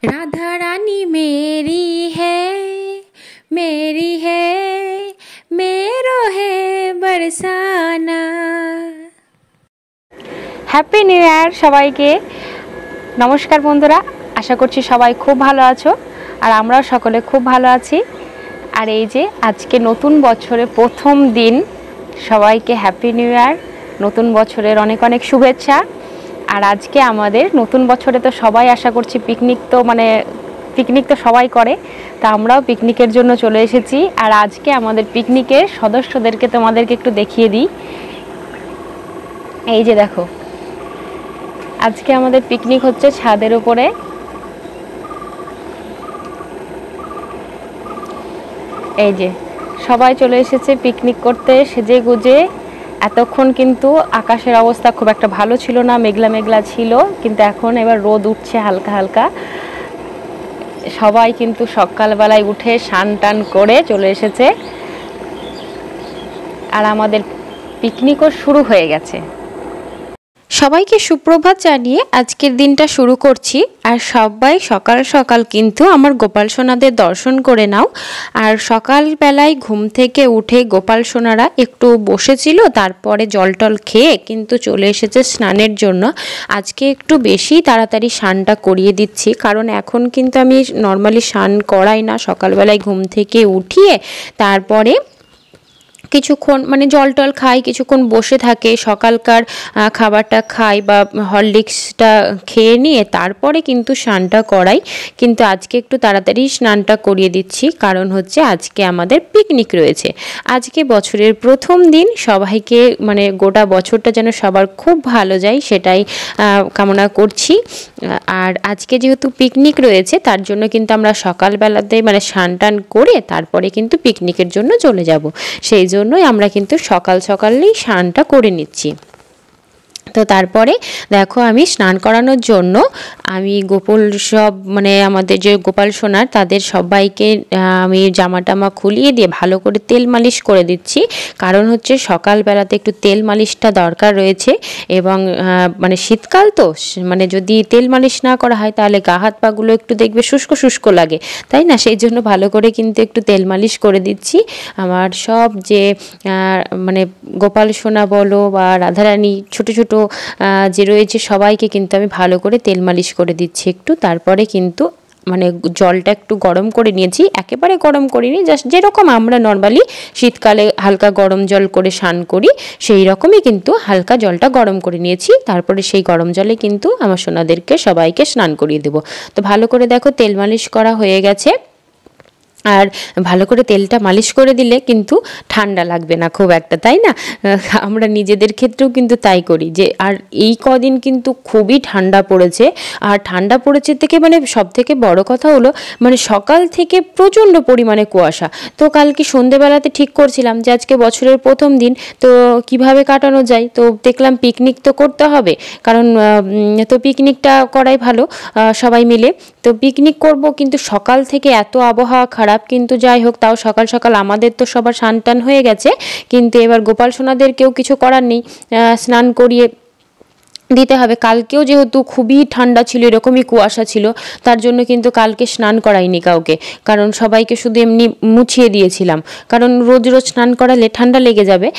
राधा रानी मेरी है मेरो है बरसाना। হ্যাপি নিউ ইয়ার সবাইকে। নমস্কার বন্ধুরা, আশা করছি সবাই খুব ভালো আছো আর আমরাও সকলে খুব ভালো আছি। আর এই যে আজকে নতুন বছরের প্রথম দিন, সবাইকে হ্যাপি নিউ ইয়ার, নতুন বছরের অনেক অনেক শুভেচ্ছা। আর আজকে আমাদের নতুন বছরে তো সবাই আশা করছি পিকনিক তো সবাই করে, তা আমরাও পিকনিকের জন্য চলে এসেছি। আর আজকে আমাদের পিকনিকের সদস্যদেরকে তোমাদেরকে একটু দেখিয়ে দিই। এই যে দেখো, আজকে আমাদের পিকনিক হচ্ছে ছাদের উপরে। এই যে সবাই চলে এসেছে পিকনিক করতে সেজে গুজে। এতক্ষণ কিন্তু আকাশের অবস্থা খুব একটা ভালো ছিল না, মেঘলা মেঘলা ছিল, কিন্তু এখন এবার রোদ উঠছে হালকা হালকা। সবাই কিন্তু সকালবেলায় উঠে স্নান টান করে চলে এসেছে আর আমাদের পিকনিকও শুরু হয়ে গেছে। সবাইকে সুপ্রভাত জানিয়ে আজকের দিনটা শুরু করছি। আর সবাই সকাল সকাল কিন্তু আমার গোপাল সোনাদের দর্শন করে নাও। আর সকালবেলায় ঘুম থেকে উঠে গোপাল সোনারা একটু বসেছিল, তারপরে জল টল খেয়ে কিন্তু চলে এসেছে স্নানের জন্য। আজকে একটু বেশি তাড়াতাড়ি স্নানটা করিয়ে দিচ্ছি, কারণ এখন কিন্তু আমি নর্মালি স্নান করাই না। সকালবেলায় ঘুম থেকে উঠিয়ে তারপরে কিছুক্ষণ জল টল খাই, কিছুক্ষণ বসে থাকে, সকালকার খাবারটা খাই বা হরলিক্সটা খেয়ে নিয়ে তারপরে কিন্তু স্নানটা করাই। কিন্তু আজকে একটু তাড়াতাড়ি স্নানটা করিয়ে দিচ্ছি, কারণ হচ্ছে আজকে আমাদের পিকনিক রয়েছে। আজকে বছরের প্রথম দিন, সবাইকে গোটা বছরটা যেন সবার খুব ভালো যায় সেটাই কামনা করছি। আর আজকে যেহেতু পিকনিক রয়েছে তার জন্য কিন্তু আমরা সকালবেলাতে স্নান টান করে তারপরে কিন্তু পিকনিকের জন্য চলে যাব। সেই জন্যই আমরা কিন্তু সকাল সকালেই স্নানটা করে নিচ্ছি। তো তারপরে দেখো, আমি স্নান করানোর জন্য আমি আমাদের যে গোপাল সোনার তাদের সবাইকে আমি জামা টামা খুলিয়ে দিয়ে ভালো করে তেল মালিশ করে দিচ্ছি। কারণ হচ্ছে সকালবেলাতে একটু তেল মালিশটা দরকার রয়েছে, এবং শীতকাল তো যদি তেল মালিশ না করা হয় তাহলে গা হাত পাগুলো একটু দেখবে শুষ্ক শুষ্ক লাগে, তাই না? সেই জন্য ভালো করে কিন্তু একটু তেল মালিশ করে দিচ্ছি। আমার সব যে গোপাল সোনা বলো বা রাধারানী ছোট ছোট যে রয়েছে সবাইকে কিন্তু আমি ভালো করে তেল মালিশ করে দিচ্ছি একটু। তারপরে কিন্তু জলটা একটু গরম করে নিয়েছি, একেবারে গরম করিনি, জাস্ট যেরকম আমরা নর্মালি শীতকালে হালকা গরম জল করে স্নান করি সেই রকমই কিন্তু হালকা জলটা গরম করে নিয়েছি। তারপরে সেই গরম জলে কিন্তু আমার সোনাদেরকে সবাইকে স্নান করিয়ে দেবো। তো ভালো করে দেখো তেল মালিশ করা হয়ে গেছে। আর ভালো করে তেলটা মালিশ করে দিলে কিন্তু ঠান্ডা লাগবে না খুব একটা, তাই না? আমরা নিজেদের ক্ষেত্রেও কিন্তু তাই করি যে। আর এই কদিন কিন্তু খুবই ঠান্ডা পড়েছে। আর ঠান্ডা পড়েছে থেকে সব থেকে বড় কথা হলো সকাল থেকে প্রচণ্ড পরিমাণে কুয়াশা। তো কালকে সন্ধেবেলাতে ঠিক করছিলাম যে আজকে বছরের প্রথম দিন, তো কিভাবে কাটানো যায়। তো দেখলাম পিকনিক তো করতে হবে, কারণ তো পিকনিকটা করাই ভালো সবাই মিলে। তো পিকনিক করব, কিন্তু সকাল থেকে এত আবহাওয়া খারাপ। কিন্তু যাই হোক, তাও সকাল সকাল আমাদের তো সবার স্নান টান হয়ে গেছে, কিন্তু এবার গোপাল সোনাদেরকেও কিছু করার নেই, স্নান করিয়ে দিতে হবে। কালকেও যেহেতু খুবই ঠান্ডা ছিল, এরকমই কুয়াশা ছিল, তার জন্য কিন্তু কালকে স্নান করাইনি কাউকে, কারণ সবাইকে শুধু এমনি মুছিয়ে দিয়েছিলাম, কারণ রোজ রোজ স্নান করালে ঠান্ডা লেগে যাবে।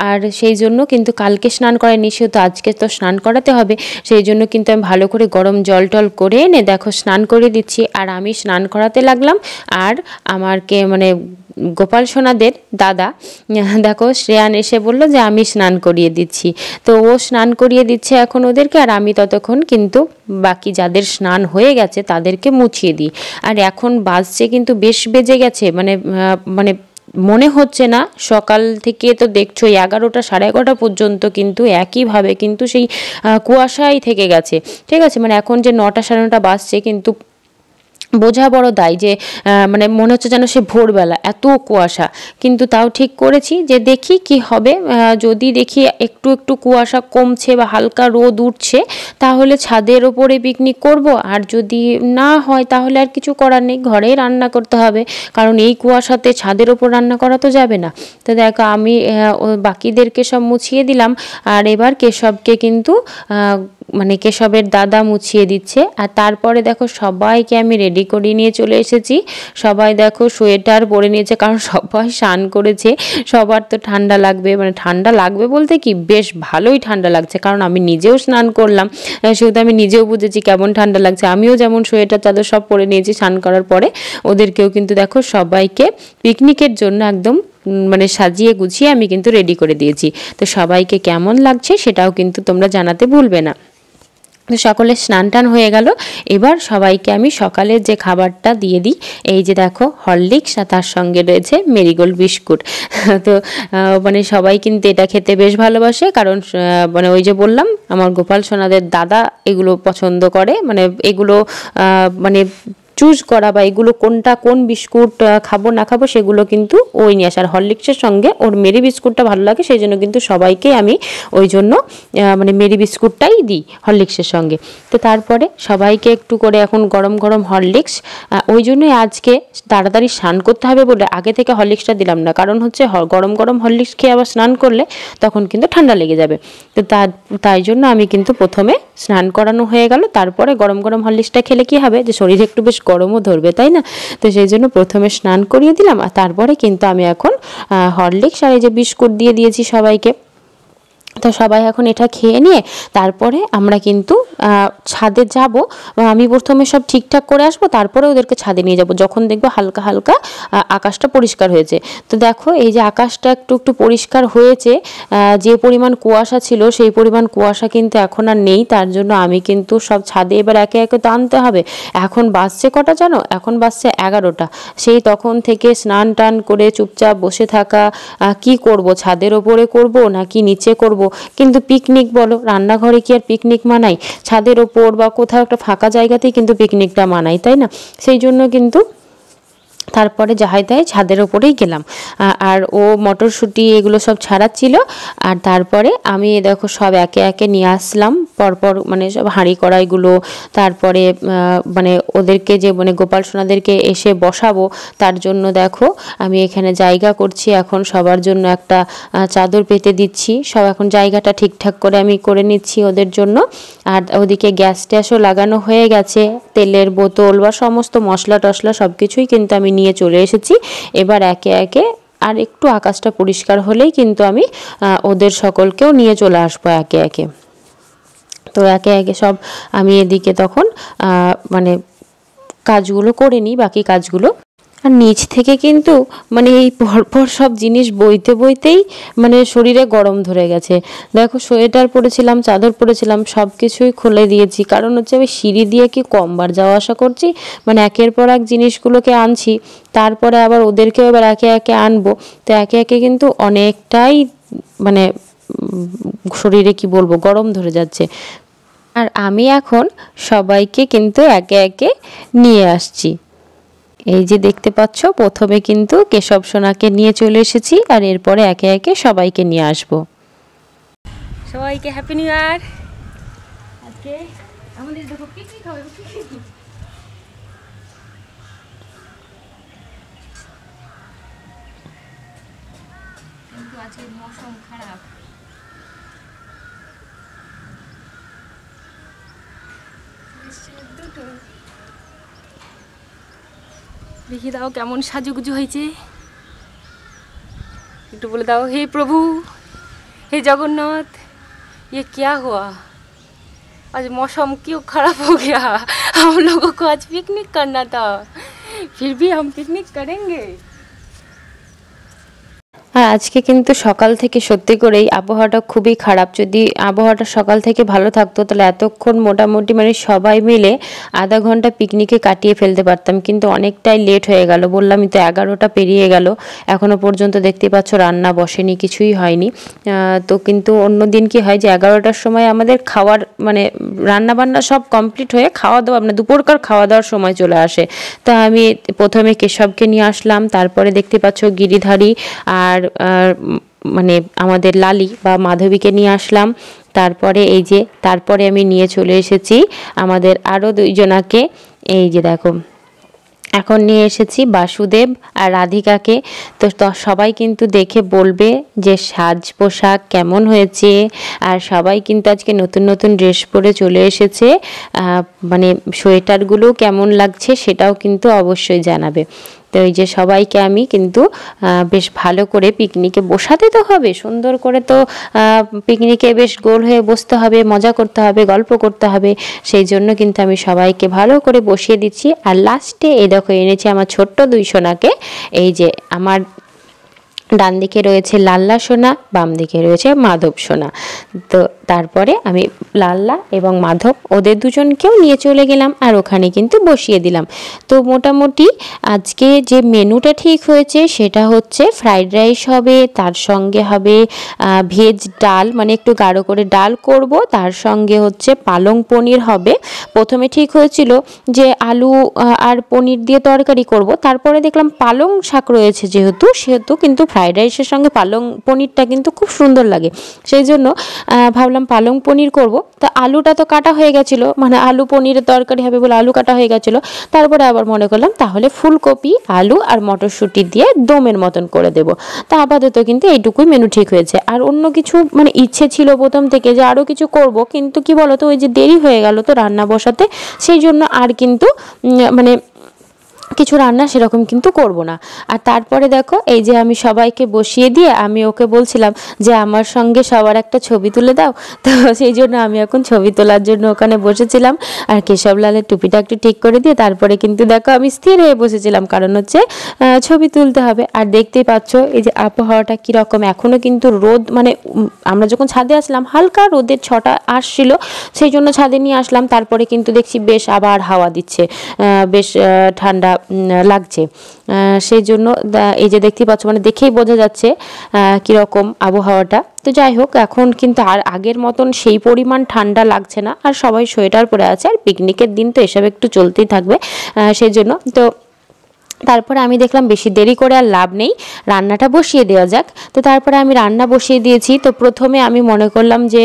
আর সেই জন্য কিন্তু কালকে স্নান করাইনি, সেহেতু আজকে তো স্নান করাতে হবে। সেই জন্য কিন্তু আমি ভালো করে গরম জল টল করে এনে দেখো স্নান করে দিচ্ছি। আর আমি স্নান করাতে লাগলাম, আর আমারকে গোপাল সোনাদের দাদা দেখো শ্রেয়ান এসে বললো যে আমি স্নান করিয়ে দিচ্ছি। তো ও স্নান করিয়ে দিচ্ছে এখন ওদেরকে, আর আমি ততক্ষণ কিন্তু বাকি যাদের স্নান হয়ে গেছে তাদেরকে মুছিয়ে দিই। আর এখন বাজছে কিন্তু বেশ বেজে গেছে, মনে হচ্ছে না সকাল থেকে, তো দেখছো 11টা 11:30 পর্যন্ত কিন্তু একইভাবে কিন্তু সেই কুয়াশাই থেকে গেছে। ঠিক আছে, এখন যে 9টা 9:30 বাজছে, কিন্তু বোঝা বড় দায় যে মনে হচ্ছে যেন সে ভোরবেলা, এত কুয়াশা। কিন্তু তাও ঠিক করেছি যে দেখি কি হবে। যদি দেখি একটু একটু কুয়াশা কমছে বা হালকা রোদ উঠছে তাহলে ছাদের ওপরে পিকনিক করব, আর যদি না হয় তাহলে আর কিছু করার নেই, ঘরেই রান্না করতে হবে, কারণ এই কুয়াশাতে ছাদের ওপর রান্না করা তো যাবে না। তো দেখো আমি বাকিদেরকে সব মুছিয়ে দিলাম, আর এবার কেশবকে কিন্তু মানে কেশবের দাদা মুছিয়ে দিচ্ছে। আর তারপরে দেখো সবাইকে আমি রেডি করে নিয়ে চলে এসেছি। সবাই দেখো সোয়েটার পরে নিয়েছে, কারণ সবাই স্নান করেছে, সবার তো ঠান্ডা লাগবে, মানে ঠান্ডা লাগবে বলতে কি বেশ ভালোই ঠান্ডা লাগছে, কারণ আমি নিজেও স্নান করলাম, সেহেতু আমি নিজেও বুঝেছি কেমন ঠান্ডা লাগছে। আমিও যেমন সোয়েটার চাদর সব পরে নিয়েছি স্নান করার পরে, ওদেরকেও কিন্তু দেখো সবাইকে পিকনিকের জন্য একদম মানে সাজিয়ে গুছিয়ে আমি কিন্তু রেডি করে দিয়েছি। তো সবাইকে কেমন লাগছে সেটাও কিন্তু তোমরা জানাতে ভুলবে না। তো সকলের স্নান টান হয়ে গেল। এবার সবাইকে আমি সকালের যে খাবারটা দিয়ে দিই, এই যে দেখো হরলিক্স, আর তার সঙ্গে রয়েছে মেরিগোল্ড বিস্কুট। তো মানে সবাই কিন্তু এটা খেতে বেশ ভালোবাসে, কারণ মানে ওই যে বললাম আমার গোপাল সোনাদের দাদা এগুলো পছন্দ করে, মানে এগুলো মানে চুজ করা বা এগুলো কোনটা কোন বিস্কুট খাবো না খাবো সেগুলো কিন্তু ওই নিয়ে আসে। আর হরলিক্সের সঙ্গে ওর মেরি বিস্কুটটা ভালো লাগে, সেই জন্য কিন্তু সবাইকে আমি ওই জন্য মানে মেরি বিস্কুটটাই দিই হরলিক্সের সঙ্গে। তো তারপরে সবাইকে একটু করে এখন গরম গরম হরলিক্স, ওই জন্যই আজকে তাড়াতাড়ি স্নান করতে হবে বলে আগে থেকে হরলিক্সটা দিলাম না, কারণ হচ্ছে গরম গরম হরলিক্স খেয়ে আবার স্নান করলে তখন কিন্তু ঠান্ডা লেগে যাবে। তো তাই জন্য আমি কিন্তু প্রথমে স্নান করানো হয়ে গেল, তারপরে গরম গরম হরলিক্সটা খেলে কি হবে যে শরীরে একটু বেশ গরমও ধরবে, তাই না? তো সেই জন্য প্রথমে স্নান করিয়ে দিলাম, আর তারপরে কিন্তু আমি এখন হরলিক্স আর এই যে বিস্কুট দিয়ে দিয়েছি সবাইকে। তো সবাই এখন এটা খেয়ে নিয়ে তারপরে আমরা কিন্তু ছাদে যাব। আমি প্রথমে সব ঠিকঠাক করে আসবো, তারপরে ওদেরকে ছাদে নিয়ে যাব যখন দেখবো হালকা হালকা আকাশটা পরিষ্কার হয়েছে। তো দেখো এই যে আকাশটা একটু একটু পরিষ্কার হয়েছে, যে পরিমাণ কুয়াশা ছিল সেই পরিমাণ কুয়াশা কিন্তু এখন আর নেই। তার জন্য আমি কিন্তু সব ছাদে এবার একে একে তো আনতে হবে। এখন বাজছে কটা জানো? এখন বাজছে 11টা। সেই তখন থেকে স্নান টান করে চুপচাপ বসে থাকা, কি করব, ছাদের ওপরে করব নাকি নিচে করব, কিন্তু পিকনিক বলো, রান্নাঘরে কি আর পিকনিক মানাই? ছাদের ওপর বা কোথাও একটা ফাঁকা জায়গাতেই কিন্তু পিকনিকটা মানাই, তাই না? সেই জন্য কিন্তু তারপরে যাহাই তাই ছাদের ওপরেই গেলাম। আর ও মটরশুঁটি এগুলো সব ছাড়াচ্ছিল, আর তারপরে আমি দেখো সব একে একে নিয়ে আসলাম পরপর, মানে সব হাঁড়ি কড়াইগুলো। তারপরে মানে ওদেরকে যে মানে গোপাল সোনাদেরকে এসে বসাবো, তার জন্য দেখো আমি এখানে জায়গা করছি, এখন সবার জন্য একটা চাদর পেতে দিচ্ছি। সব এখন জায়গাটা ঠিকঠাক করে আমি করে নিচ্ছি ওদের জন্য। আর ওদিকে গ্যাস ট্যাসও লাগানো হয়ে গেছে, তেলের বোতল বা সমস্ত মশলা টশলা সব কিছুই কিন্তু আমি নিয়ে চলে এসেছি। এবার একে একে আর একটু আকাশটা পরিষ্কার হলেই কিন্তু আমি ওদের সকলকেও নিয়ে চলে আসবো একে একে। তো একে একে সব আমি এদিকে তখন মানে কাজগুলো করে নিই, বাকি কাজগুলো। আর নিচ থেকে কিন্তু মানে এই পরপর সব জিনিস বইতে বইতেই মানে শরীরে গরম ধরে গেছে। দেখো সোয়েটার পরেছিলাম, চাদর পরেছিলাম, সব কিছুই খুলে দিয়েছি, কারণ হচ্ছে আমি সিঁড়ি দিয়ে কি কমবার যাওয়া আসা করছি, মানে একের পর এক জিনিসগুলোকে আনছি, তারপরে আবার ওদেরকেও এবার একে একে আনবো। তো একে একে কিন্তু অনেকটাই মানে শরীরে কি বলবো গরম ধরে যাচ্ছে। আর আমি এখন সবাইকে কিন্তু একে একে নিয়ে আসছি। এই যে দেখতে পাচ্ছ, প্রথমে কিন্তু কেশব সোনাকে নিয়ে চলে এসেছি, আর এরপরে একে একে সবাইকে নিয়ে আসব। সবাইকে হ্যাপি নিউ ইয়ার। আজকে আমাদের দেখো পিকনিক হবে, কিন্তু আজকে মৌসুম খারাপ। দেখি দাও কেমন সাজুগুজু হয়েছে, একটু বলে দাও। हे प्रभु, हे जगन्नाथ, ये क्या हुआ? आज मौसम क्यों खराब हो गया? हम लोगों को आज पिकनिक करना था, फिर भी हम पिकनिक करेंगे। আর আজকে কিন্তু সকাল থেকে সত্যি করেই আবহাওয়াটা খুবই খারাপ। যদি আবহাওয়াটা সকাল থেকে ভালো থাকতো তাহলে এতক্ষণ মোটামুটি মানে সবাই মিলে আধা ঘন্টা পিকনিকে কাটিয়ে ফেলতে পারতাম, কিন্তু অনেকটাই লেট হয়ে গেল। বললামই তো 11টা পেরিয়ে গেল, এখনও পর্যন্ত দেখতে পাচ্ছ রান্না বসেনি, কিছুই হয়নি। তো কিন্তু অন্য দিন কি হয় যে 11টার সময় আমাদের খাওয়ার মানে রান্না বান্না সব কমপ্লিট হয়ে খাওয়া দাওয়া মানে দুপুরকার খাওয়া দাওয়ার সময় চলে আসে। তা আমি প্রথমে কেশবকে নিয়ে আসলাম, তারপরে দেখতে পাচ্ছ গিরিধারী আর মানে আমাদের লালি বা মাধবীকে নিয়ে আসলাম। তারপরে এই যে তারপরে আমি নিয়ে চলে এসেছি আমাদের আরও দুইজনাকে। এই যে দেখো এখন নিয়ে এসেছি বাসুদেব আর রাধিকাকে। তো সবাই কিন্তু দেখে বলবে যে সাজ পোশাক কেমন হয়েছে। আর সবাই কিন্তু আজকে নতুন নতুন ড্রেস পরে চলে এসেছে, মানে সোয়েটারগুলো কেমন লাগছে সেটাও কিন্তু অবশ্যই জানাবে। তো এই যে সবাইকে আমি কিন্তু বেশ ভালো করে পিকনিকে বসাতে তো হবে, সুন্দর করে তো পিকনিকে বেশ গোল হয়ে বসতে হবে, মজা করতে হবে, গল্প করতে হবে। সেই জন্য কিন্তু আমি সবাইকে ভালো করে বসিয়ে দিচ্ছি। আর লাস্টে এই দেখো এনেছি আমার ছোট্ট 2 সোনাকে। এই যে আমার ডান দিকে রয়েছে লাল্লা সোনা, বাম দিকে রয়েছে মাধব সোনা। তো তারপরে আমি লাল্লা এবং মাধব ওদের দুজনকেও নিয়ে চলে গেলাম আর ওখানে কিন্তু বসিয়ে দিলাম। তো মোটামুটি আজকে যে মেনুটা ঠিক হয়েছে সেটা হচ্ছে ফ্রাইড রাইস হবে, তার সঙ্গে হবে ভেজ ডাল, মানে একটু গাঢ় করে ডাল করব, তার সঙ্গে হচ্ছে পালং পনির হবে। প্রথমে ঠিক হয়েছিল যে আলু আর পনির দিয়ে তরকারি করব, তারপরে দেখলাম পালং শাক রয়েছে সেহেতু কিন্তু ফ্রাইড রাইসের সঙ্গে পালং পনিরটা কিন্তু খুব সুন্দর লাগে। সেই জন্য ভাবলাম পালং পনির করব। তা আলুটা তো কাটা হয়ে গেছিলো, মানে আলু পনিরের তরকারি হবে বলে আলু কাটা হয়ে গেছিলো। তারপরে আবার মনে করলাম তাহলে ফুলকপি, আলু আর মটরশুঁটি দিয়ে দমের মতন করে দেব। তা আপাতত কিন্তু এইটুকুই মেনু ঠিক হয়েছে। আর অন্য কিছু মানে ইচ্ছে ছিল প্রথম থেকে যে আরও কিছু করব, কিন্তু কি বলতো ওই যে দেরি হয়ে গেল তো রান্না বসাতে, সেই জন্য আর কিন্তু মানে কিছু রান্না সেরকম কিন্তু করব না। আর তারপরে দেখো এই যে আমি সবাইকে বসিয়ে দিয়ে আমি ওকে বলছিলাম যে আমার সঙ্গে সবার একটা ছবি তুলে দাও। তো সেই জন্য আমি এখন ছবি তোলার জন্য ওখানে বসেছিলাম। আর কেশবলালের টুপিটা একটু ঠিক করে দিয়ে তারপরে কিন্তু দেখো আমি স্থির হয়ে বসেছিলাম, কারণ হচ্ছে ছবি তুলতে হবে। আর দেখতেই পাচ্ছ এই যে আবহাওয়াটা কীরকম, এখনও কিন্তু রোদ, মানে আমরা যখন ছাদে আসলাম হালকা রোদের ছটা আসছিল, সেই জন্য ছাদে নিয়ে আসলাম। তারপরে কিন্তু দেখছি বেশ আবার হাওয়া দিচ্ছে, বেশ ঠান্ডা লাগছে। সেই জন্য এই যে দেখতেই পাচ্ছ, মানে দেখেই বোঝা যাচ্ছে কীরকম আবহাওয়াটা। তো যাই হোক, এখন কিন্তু আর আগের মতন সেই পরিমাণ ঠান্ডা লাগছে না, আর সবাই সোয়েটার পরে আছে। আর পিকনিকের দিন তো এসব একটু চলতেই থাকবে, সেই জন্য তো তারপরে আমি দেখলাম বেশি দেরি করে আর লাভ নেই, রান্নাটা বসিয়ে দেওয়া যাক। তো তারপরে আমি রান্না বসিয়ে দিয়েছি। তো প্রথমে আমি মনে করলাম যে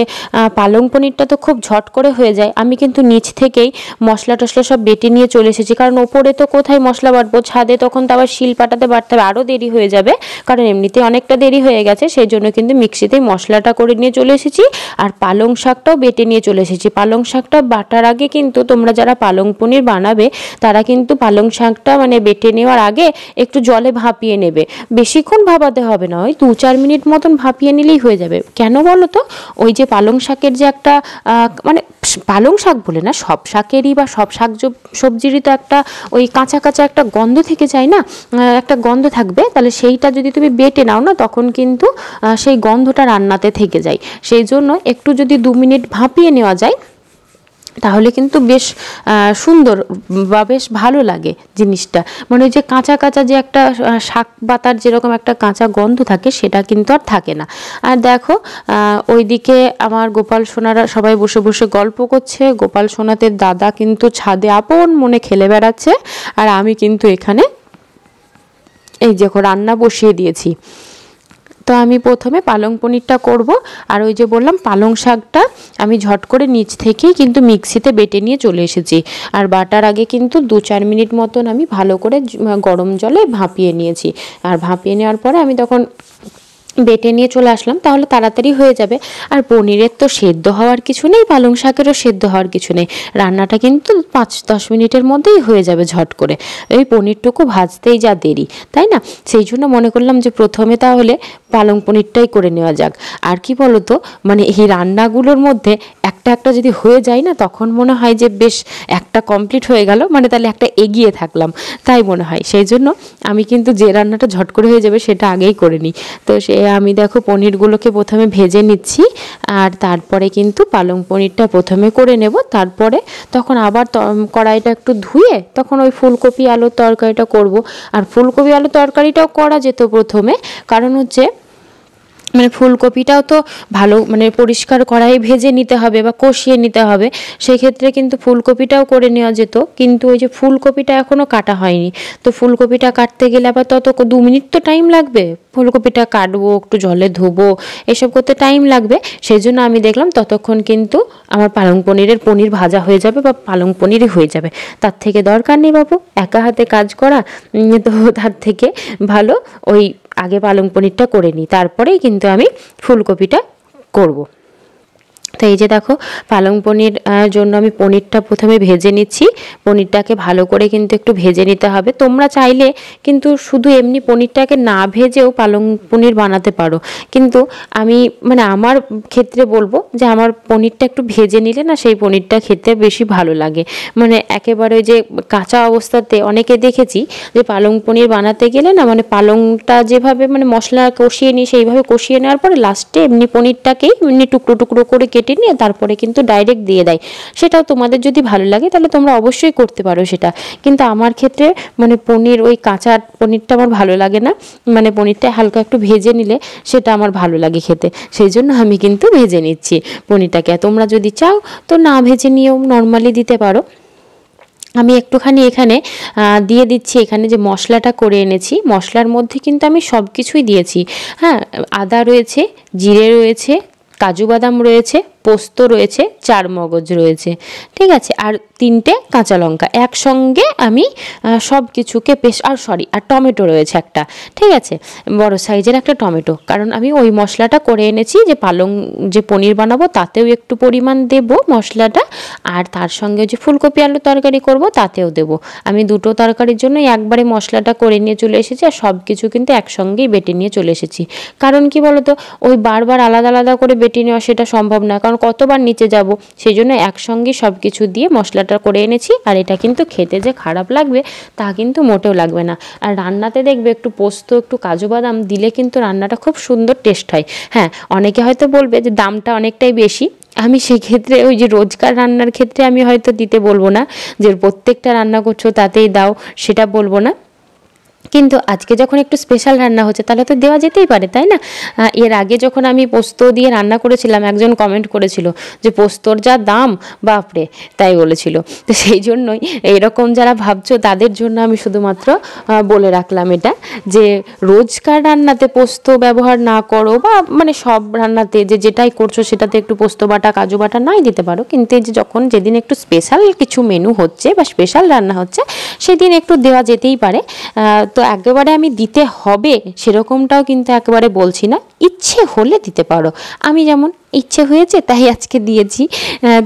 পালং পনিরটা তো খুব ঝট করে হয়ে যায়, আমি কিন্তু নিচ থেকেই মশলা টশলা সব বেটে নিয়ে চলে এসেছি, কারণ ওপরে তো কোথায় মশলা বাটবো, ছাদে তখন তো আবার শিল পাটাতে বাটতে হবে, আরও দেরি হয়ে যাবে, কারণ এমনিতে অনেকটা দেরি হয়ে গেছে। সেই জন্য কিন্তু মিক্সিতেই মশলাটা করে নিয়ে চলে এসেছি। আর পালং শাকটাও বেটে নিয়ে চলে এসেছি। পালং শাকটা বাটার আগে কিন্তু তোমরা যারা পালং পনির বানাবে তারা কিন্তু পালং শাকটা মানে বেটে নেওয়ার আগে একটু জলে ভাপিয়ে নেবে, বেশিক্ষণ ভাপাতে হবে না, ওই 2-4 মিনিট মতন ভাপিয়ে নিলেই হয়ে যাবে। কেন বলো তো, ওই যে পালং শাকের যে একটা মানে পালং শাক বলে না, সব শাকেরই বা সব শাক সবজিরই তো একটা ওই কাঁচা কাঁচা একটা গন্ধ থেকে যায় না, একটা গন্ধ থাকবে। তাহলে সেইটা যদি তুমি বেটে নাও না, তখন কিন্তু সেই গন্ধটা রান্নাতে থেকে যায়। সেই জন্য একটু যদি 2 মিনিট ভাপিয়ে নেওয়া যায় তাহলে কিন্তু বেশ সুন্দর বা বেশ ভালো লাগে জিনিসটা, মানে ওই যে কাঁচা কাঁচা যে একটা শাক পাতার যেরকম একটা কাঁচা গন্ধ থাকে সেটা কিন্তু আর থাকে না। আর দেখো ওইদিকে আমার গোপাল সোনারা সবাই বসে বসে গল্প করছে, গোপাল সোনাদের দাদা কিন্তু ছাদে আপন মনে খেলে বেড়াচ্ছে, আর আমি কিন্তু এখানে এই দেখো রান্না বসিয়ে দিয়েছি। তো আমি প্রথমে পালং পনিরটা করব, আর ওই যে বললাম পালং শাকটা আমি ঝট করে নিচ থেকেই কিন্তু মিক্সিতে বেটে নিয়ে চলে এসেছি। আর বাটার আগে কিন্তু 2-4 মিনিট মতন আমি ভালো করে গরম জলে ভাপিয়ে নিয়েছি। আর ভাপিয়ে নেওয়ার পরে আমি তখন বেটে নিয়ে চলে আসলাম, তাহলে তাড়াতাড়ি হয়ে যাবে। আর পনিরের তো সেদ্ধ হওয়ার কিছু নেই, পালং শাকেরও সেদ্ধ হওয়ার কিছু নেই, রান্নাটা কিন্তু 5-10 মিনিটের মধ্যেই হয়ে যাবে ঝট করে। ওই পনিরটুকু ভাজতেই যা দেরি, তাই না? সেই জন্য মনে করলাম যে প্রথমে তাহলে পালং পনিরটাই করে নেওয়া যাক। আর কি বলো তো, মানে এই রান্নাগুলোর মধ্যে একটা একটা যদি হয়ে যায় না, তখন মনে হয় যে বেশ একটা কমপ্লিট হয়ে গেল, মানে তাহলে একটা এগিয়ে থাকলাম, তাই মনে হয়। সেই জন্য আমি কিন্তু যে রান্নাটা ঝট করে হয়ে যাবে সেটা আগেই করে নিই। তো সে আমি দেখো পনিরগুলোকে প্রথমে ভেজে নিচ্ছি, আর তারপরে কিন্তু পালং পনিরটা প্রথমে করে নেব। তারপরে তখন আবার কড়াইটা একটু ধুয়ে তখন ওই ফুলকপি আলুর তরকারিটা করব। আর ফুলকপি আলুর তরকারিটাও করা যেত প্রথমে, কারণ হচ্ছে মানে ফুলকপিটাও তো ভালো মানে পরিষ্কার কড়াই ভেজে নিতে হবে বা কষিয়ে নিতে হবে, সেক্ষেত্রে কিন্তু ফুলকপিটাও করে নেওয়া যেত, কিন্তু ওই যে ফুলকপিটা এখনও কাটা হয়নি। তো ফুলকপিটা কাটতে গেলে আবার তত 2 মিনিট তো টাইম লাগবে, ফুলকপিটা কাটবো, একটু জলে ধোবো, এসব করতে টাইম লাগবে। সেই জন্য আমি দেখলাম ততক্ষণ কিন্তু আমার পালং পনিরের পনির ভাজা হয়ে যাবে বা পালং পনিরই হয়ে যাবে। তার থেকে দরকার নেই বাবু একা হাতে কাজ করা, তো তার থেকে ভালো ওই আগে পালং পনিরটা করে নিই, তারপরেই কিন্তু আমি ফুলকপিটা করব। তো এই যে দেখো পালং পনির জন্য আমি পনিরটা প্রথমে ভেজে নিচ্ছি। পনিরটাকে ভালো করে কিন্তু একটু ভেজে নিতে হবে। তোমরা চাইলে কিন্তু শুধু এমনি পনিরটাকে না ভেজেও পালং পনির বানাতে পারো, কিন্তু আমি মানে আমার ক্ষেত্রে বলবো যে আমার পনিরটা একটু ভেজে নিলে না সেই পনিরটা খেতে বেশি ভালো লাগে। মানে একেবারে যে কাঁচা অবস্থাতে অনেকে দেখেছি যে পালং পনির বানাতে গেলে না মানে পালংটা যেভাবে মানে মশলা কষিয়ে নিই সেইভাবে কষিয়ে নেওয়ার পরে লাস্টে এমনি পনিরটাকেই এমনি টুকরো টুকরো করে কেটে নিয়ে তারপরে কিন্তু ডাইরেক্ট দিয়ে দেয়। সেটাও তোমাদের যদি ভালো লাগে তাহলে তোমরা অবশ্যই করতে পারো সেটা, কিন্তু আমার ক্ষেত্রে মানে পনির ওই কাঁচা পনিরটা আমার ভালো লাগে না, মানে পনিরটা হালকা একটু ভেজে নিলে সেটা আমার ভালো লাগে খেতে, সেই জন্য আমি কিন্তু ভেজে নিচ্ছি পনিরটাকে। তোমরা যদি চাও তো না ভেজে নিয়েও নর্মালি দিতে পারো। আমি একটুখানি এখানে দিয়ে দিচ্ছি, এখানে যে মশলাটা করে এনেছি মশলার মধ্যে কিন্তু আমি সব কিছুই দিয়েছি। হ্যাঁ, আদা রয়েছে, জিরে রয়েছে, কাজু বাদাম রয়েছে, পোস্ত রয়েছে, চারমগজ রয়েছে, ঠিক আছে, আর 3টে কাঁচা লঙ্কা একসঙ্গে আমি সব কিছুকে আর টমেটো রয়েছে একটা, ঠিক আছে, বড় সাইজের একটা টমেটো, কারণ আমি ওই মশলাটা করে এনেছি যে পালং যে পনির বানাবো তাতেও একটু পরিমাণ দেব মশলাটা, আর তার সঙ্গে যে ফুলকপি আলু তরকারি করব তাতেও দেব। আমি দুটো তরকারির জন্যই একবারে মশলাটা করে নিয়ে চলে এসেছি, আর সব কিছু কিন্তু একসঙ্গেই বেটে নিয়ে চলে এসেছি। কারণ কি বলতো, ওই বারবার আলাদা আলাদা করে বেটে নেওয়া সেটা সম্ভব না, কারণ কতবার নিচে যাব, সেই জন্য একসঙ্গে সব কিছু দিয়ে মশলাটা করে এনেছি। আর এটা কিন্তু খেতে যে খারাপ লাগবে তা কিন্তু মোটেও লাগবে না। আর রান্নাতে দেখবে একটু পোস্ত একটু কাজু বাদাম দিলে কিন্তু রান্নাটা খুব সুন্দর টেস্ট হয়। হ্যাঁ, অনেকে হয়তো বলবে যে দামটা অনেকটাই বেশি, আমি সেক্ষেত্রে ওই যে রোজকার রান্নার ক্ষেত্রে আমি হয়তো দিতে বলবো না যে প্রত্যেকটা রান্না করছো তাতেই দাও, সেটা বলবো না, কিন্তু আজকে যখন একটু স্পেশাল রান্না হচ্ছে তাহলে তো দেওয়া যেতেই পারে, তাই না? এর আগে যখন আমি পোস্ত দিয়ে রান্না করেছিলাম একজন কমেন্ট করেছিল যে পোস্তর যা দাম বাপরে, তাই বলেছিল। তো সেই জন্যই এরকম যারা ভাবছো তাদের জন্য আমি শুধুমাত্র বলে রাখলাম এটা, যে রোজকার রান্নাতে পোস্ত ব্যবহার না করো, বা মানে সব রান্নাতে যে যেটাই করছো সেটাতে একটু পোস্ত বাটা কাজু বাটা নাই দিতে পারো, কিন্তু এই যে যখন যেদিন একটু স্পেশাল কিছু মেনু হচ্ছে বা স্পেশাল রান্না হচ্ছে সেদিন একটু দেওয়া যেতেই পারে। তো একেবারে আমি দিতে হবে সেরকমটাও কিন্তু একেবারে বলছি না, ইচ্ছে হলে দিতে পারো। আমি যেমন ইচ্ছে হয়েছে তাই আজকে দিয়েছি,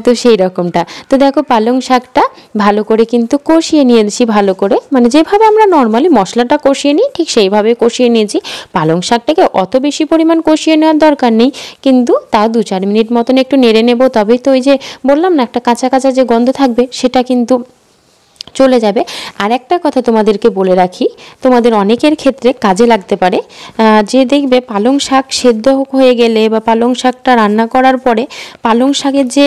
তো সেই রকমটা। তো দেখো পালং শাকটা ভালো করে কিন্তু কষিয়ে নিয়েছি, ভালো করে মানে যেভাবে আমরা নর্মালি মশলাটা কষিয়ে নিই ঠিক সেইভাবে কষিয়ে নিয়েছি। পালং শাকটাকে অত বেশি পরিমাণ কষিয়ে নেওয়ার দরকার নেই, কিন্তু তাও 2-4 মিনিট মতন একটু নেড়ে নেব, তবেই তো ওই যে বললাম না একটা কাঁচা কাঁচা যে গন্ধ থাকবে সেটা কিন্তু চলে যাবে। আর একটা কথা তোমাদেরকে বলে রাখি, তোমাদের অনেকের ক্ষেত্রে কাজে লাগতে পারে, যে দেখবে পালং শাক সেদ্ধ হয়ে গেলে বা পালং শাকটা রান্না করার পরে পালং শাকের যে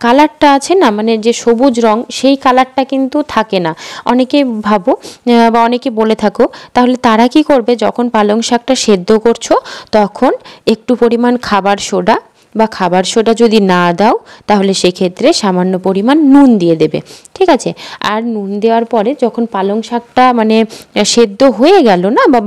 কালারটা আছে না, মানে যে সবুজ রং, সেই কালারটা কিন্তু থাকে না। অনেকে ভাবো বা অনেকে বলে থাকো, তাহলে তারা কি করবে, যখন পালং শাকটা সেদ্ধ করছো তখন একটু পরিমাণ খাবার সোডা বা খাবার সোডা যদি না দাও তাহলে সেক্ষেত্রে সামান্য পরিমাণ নুন দিয়ে দেবে, ঠিক আছে। আর নুন দেওয়ার পরে যখন পালং শাকটা মানে সেদ্ধ হয়ে গেল না, বা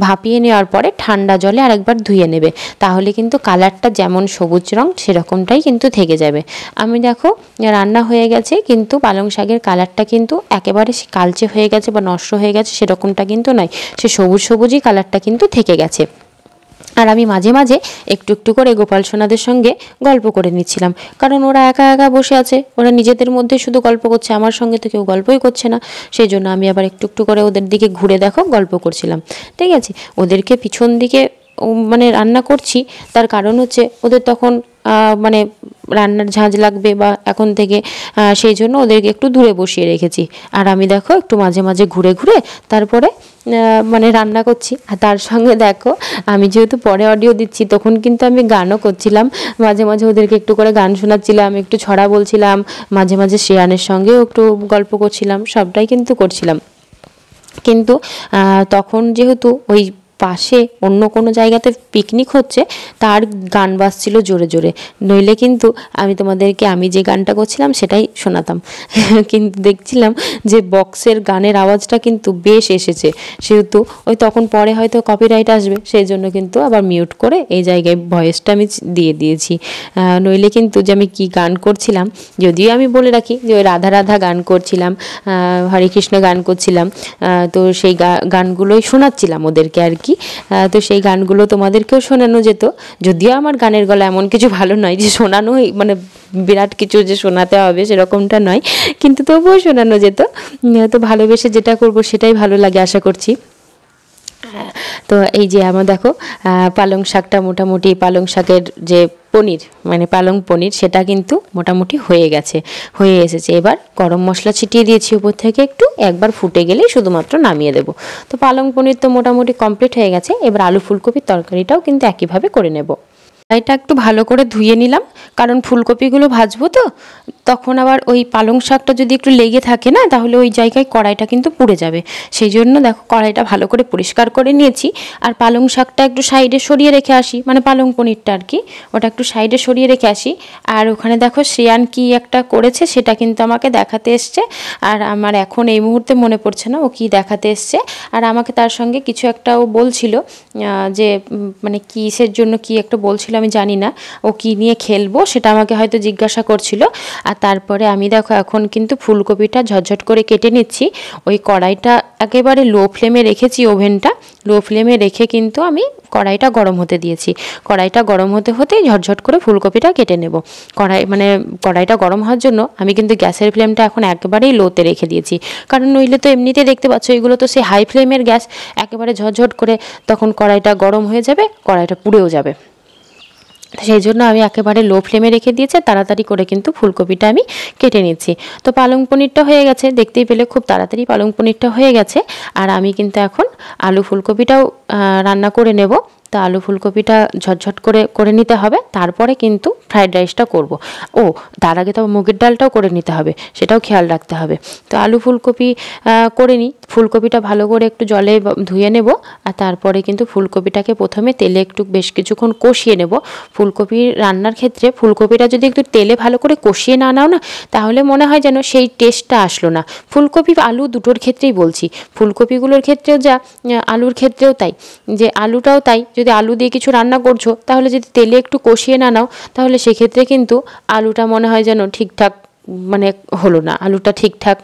ভাপিয়ে নেওয়ার পরে ঠান্ডা জলে আরেকবার ধুয়ে নেবে, তাহলে কিন্তু কালারটা যেমন সবুজ রং সেরকমটাই কিন্তু থেকে যাবে। আমি দেখো রান্না হয়ে গেছে, কিন্তু পালং শাকের কালারটা কিন্তু একেবারে কালচে হয়ে গেছে বা নষ্ট হয়ে গেছে সেরকমটা কিন্তু নয়, সে সবুজ সবুজই কালারটা কিন্তু থেকে গেছে। আর আমি মাঝে মাঝে একটু একটু করে গোপাল সোনাদের সঙ্গে গল্প করে নিচ্ছিলাম, কারণ ওরা একা একা বসে আছে, ওরা নিজেদের মধ্যে শুধু গল্প করছে, আমার সঙ্গে তো কেউ গল্পই করছে না। সেই জন্য আমি আবার একটু একটু করে ওদের দিকে ঘুরে দেখো গল্প করছিলাম, ঠিক আছে। ওদেরকে পিছন দিকে মানে রান্না করছি, তার কারণ হচ্ছে ওদের তখন মানে রান্নার ঝাঁঝ লাগবে বা এখন থেকে, সেই জন্য ওদেরকে একটু দূরে বসিয়ে রেখেছি। আর আমি দেখো একটু মাঝে মাঝে ঘুরে ঘুরে তারপরে মানে রান্না করছি। আর তার সঙ্গে দেখো আমি যেহেতু পরে অডিও দিচ্ছি তখন কিন্তু আমি গানও করছিলাম, মাঝে মাঝে ওদেরকে একটু করে গান শোনাচ্ছিলাম, একটু ছড়া বলছিলাম, মাঝে মাঝে শ্রেয়ানের সঙ্গেও একটু গল্প করছিলাম, সবটাই কিন্তু করছিলাম। কিন্তু তখন যেহেতু ওই পাশে অন্য কোনো জায়গাতে পিকনিক হচ্ছে তার গান বাজছিল জোরে জোরে, নইলে কিন্তু আমি তোমাদেরকে আমি যে গানটা করছিলাম সেটাই শোনাতাম। কিন্তু দেখছিলাম যে বক্সের গানের আওয়াজটা কিন্তু বেশ এসেছে, সেহেতু ওই তখন পরে হয়তো কপিরাইট আসবে, সেই জন্য কিন্তু আবার মিউট করে এই জায়গায় ভয়েসটা আমি দিয়ে দিয়েছি। নইলে কিন্তু যে আমি কি গান করছিলাম, যদিও আমি বলে রাখি যে ওই রাধা রাধা গান করছিলাম, হরে কৃষ্ণ গান করছিলাম, তো সেই গানগুলোই শোনাচ্ছিলাম ওদেরকে আর কি। তো সেই গানগুলো তোমাদেরকেও শোনানো যেত, যদিও আমার গানের গলা এমন কিছু ভালো নয় যে শোনানোই মানে বিরাট কিছু যে শোনাতে হবে সেরকমটা নয়, কিন্তু তবুও শোনানো যেত। তো ভালোবেসে যেটা করব সেটাই ভালো লাগে আশা করছি। তো এই যে আমার দেখো পালং শাকটা মোটামুটি, পালং শাকের যে পনির মানে পালং পনির সেটা কিন্তু মোটামুটি হয়ে এসেছে। এবার গরম মশলা ছিটিয়ে দিয়েছি উপর থেকে একটু, একবার ফুটে গেলেই শুধুমাত্র নামিয়ে দেবো। তো পালং পনির তো মোটামুটি কমপ্লিট হয়ে গেছে। এবার আলু ফুলকপির তরকারিটাও কিন্তু একইভাবে করে নেব। কড়াইটা একটু ভালো করে ধুয়ে নিলাম, কারণ ফুলকপিগুলো ভাজবো তো, তখন আবার ওই পালং শাকটা যদি একটু লেগে থাকে না তাহলে ওই জায়গায় কড়াইটা কিন্তু পুড়ে যাবে। সেই জন্য দেখো কড়াইটা ভালো করে পরিষ্কার করে নিয়েছি। আর পালং শাকটা একটু সাইডে সরিয়ে রেখে আসি, মানে পালং পনিরটা আর কি, ওটা একটু সাইডে সরিয়ে রেখে আসি। আর ওখানে দেখো শ্রেয়ান কি একটা করেছে সেটা কিন্তু আমাকে দেখাতে এসছে, আর আমার এখন এই মুহূর্তে মনে পড়ছে না ও কি দেখাতে এসছে। আর আমাকে তার সঙ্গে কিছু একটা ও বলছিল যে মানে কিসের জন্য কি একটা বলছিল আমি জানি না, ও কি নিয়ে খেলবো সেটা আমাকে হয়তো জিজ্ঞাসা করছিল। আর তারপরে আমি দেখো এখন কিন্তু ফুলকপিটা ঝটঝট করে কেটে নিচ্ছি। ওই কড়াইটা একেবারে লো ফ্লেমে রেখেছি, ওভেনটা লো ফ্লেমে রেখে কিন্তু আমি কড়াইটা গরম হতে দিয়েছি। কড়াইটা গরম হতে হতেই ঝটঝট করে ফুলকপিটা কেটে নেব। কড়াইটা গরম হওয়ার জন্য আমি কিন্তু গ্যাসের ফ্লেমটা এখন একেবারেই লোতে রেখে দিয়েছি, কারণ নইলে তো এমনিতে দেখতে পাচ্ছ এগুলো তো সেই হাই ফ্লেমের গ্যাস, একেবারে ঝটঝট করে তখন কড়াইটা গরম হয়ে যাবে, কড়াইটা পুড়েও যাবে। সেই জন্য আমি একেবারে লো ফ্লেমে রেখে দিয়েছি, তাড়াতাড়ি করে কিন্তু ফুলকপিটা আমি কেটে নিচ্ছি। তো পালং পনিরটা হয়ে গেছে, দেখতেই পেলে খুব তাড়াতাড়ি পালং পনিরটা হয়ে গেছে। আর আমি কিন্তু এখন আলু ফুলকপিটাও রান্না করে নেব। তো আলু ফুলকপিটা ঝটঝট করে নিতে হবে, তারপরে কিন্তু ফ্রাইড রাইসটা করব। তার আগে তো মুগের ডালটাও করে নিতে হবে, সেটাও খেয়াল রাখতে হবে। তো আলু ফুলকপি করে নিই। ফুলকপিটা ভালো করে একটু জলে ধুয়ে নেব, আর তারপরে কিন্তু ফুলকপিটাকে প্রথমে তেলে একটু বেশ কিছুক্ষণ কষিয়ে নেব। ফুলকপি রান্নার ক্ষেত্রে ফুলকপিটা যদি একটু তেলে ভালো করে কষিয়ে না নাও না, তাহলে মনে হয় যেন সেই টেস্টটা আসলো না। ফুলকপি আলু দুটোর ক্ষেত্রেই বলছি, ফুলকপিগুলোর ক্ষেত্রেও যা আলুর ক্ষেত্রেও তাই, যে আলুটাও তাই, যদি আলু দিয়ে কিছু রান্না করছো তাহলে যদি তেলে একটু কষিয়ে না নাও তাহলে সেক্ষেত্রে কিন্তু আলুটা মনে হয় যেন ঠিকঠাক মানে হলো না, আলুটা ঠিকঠাক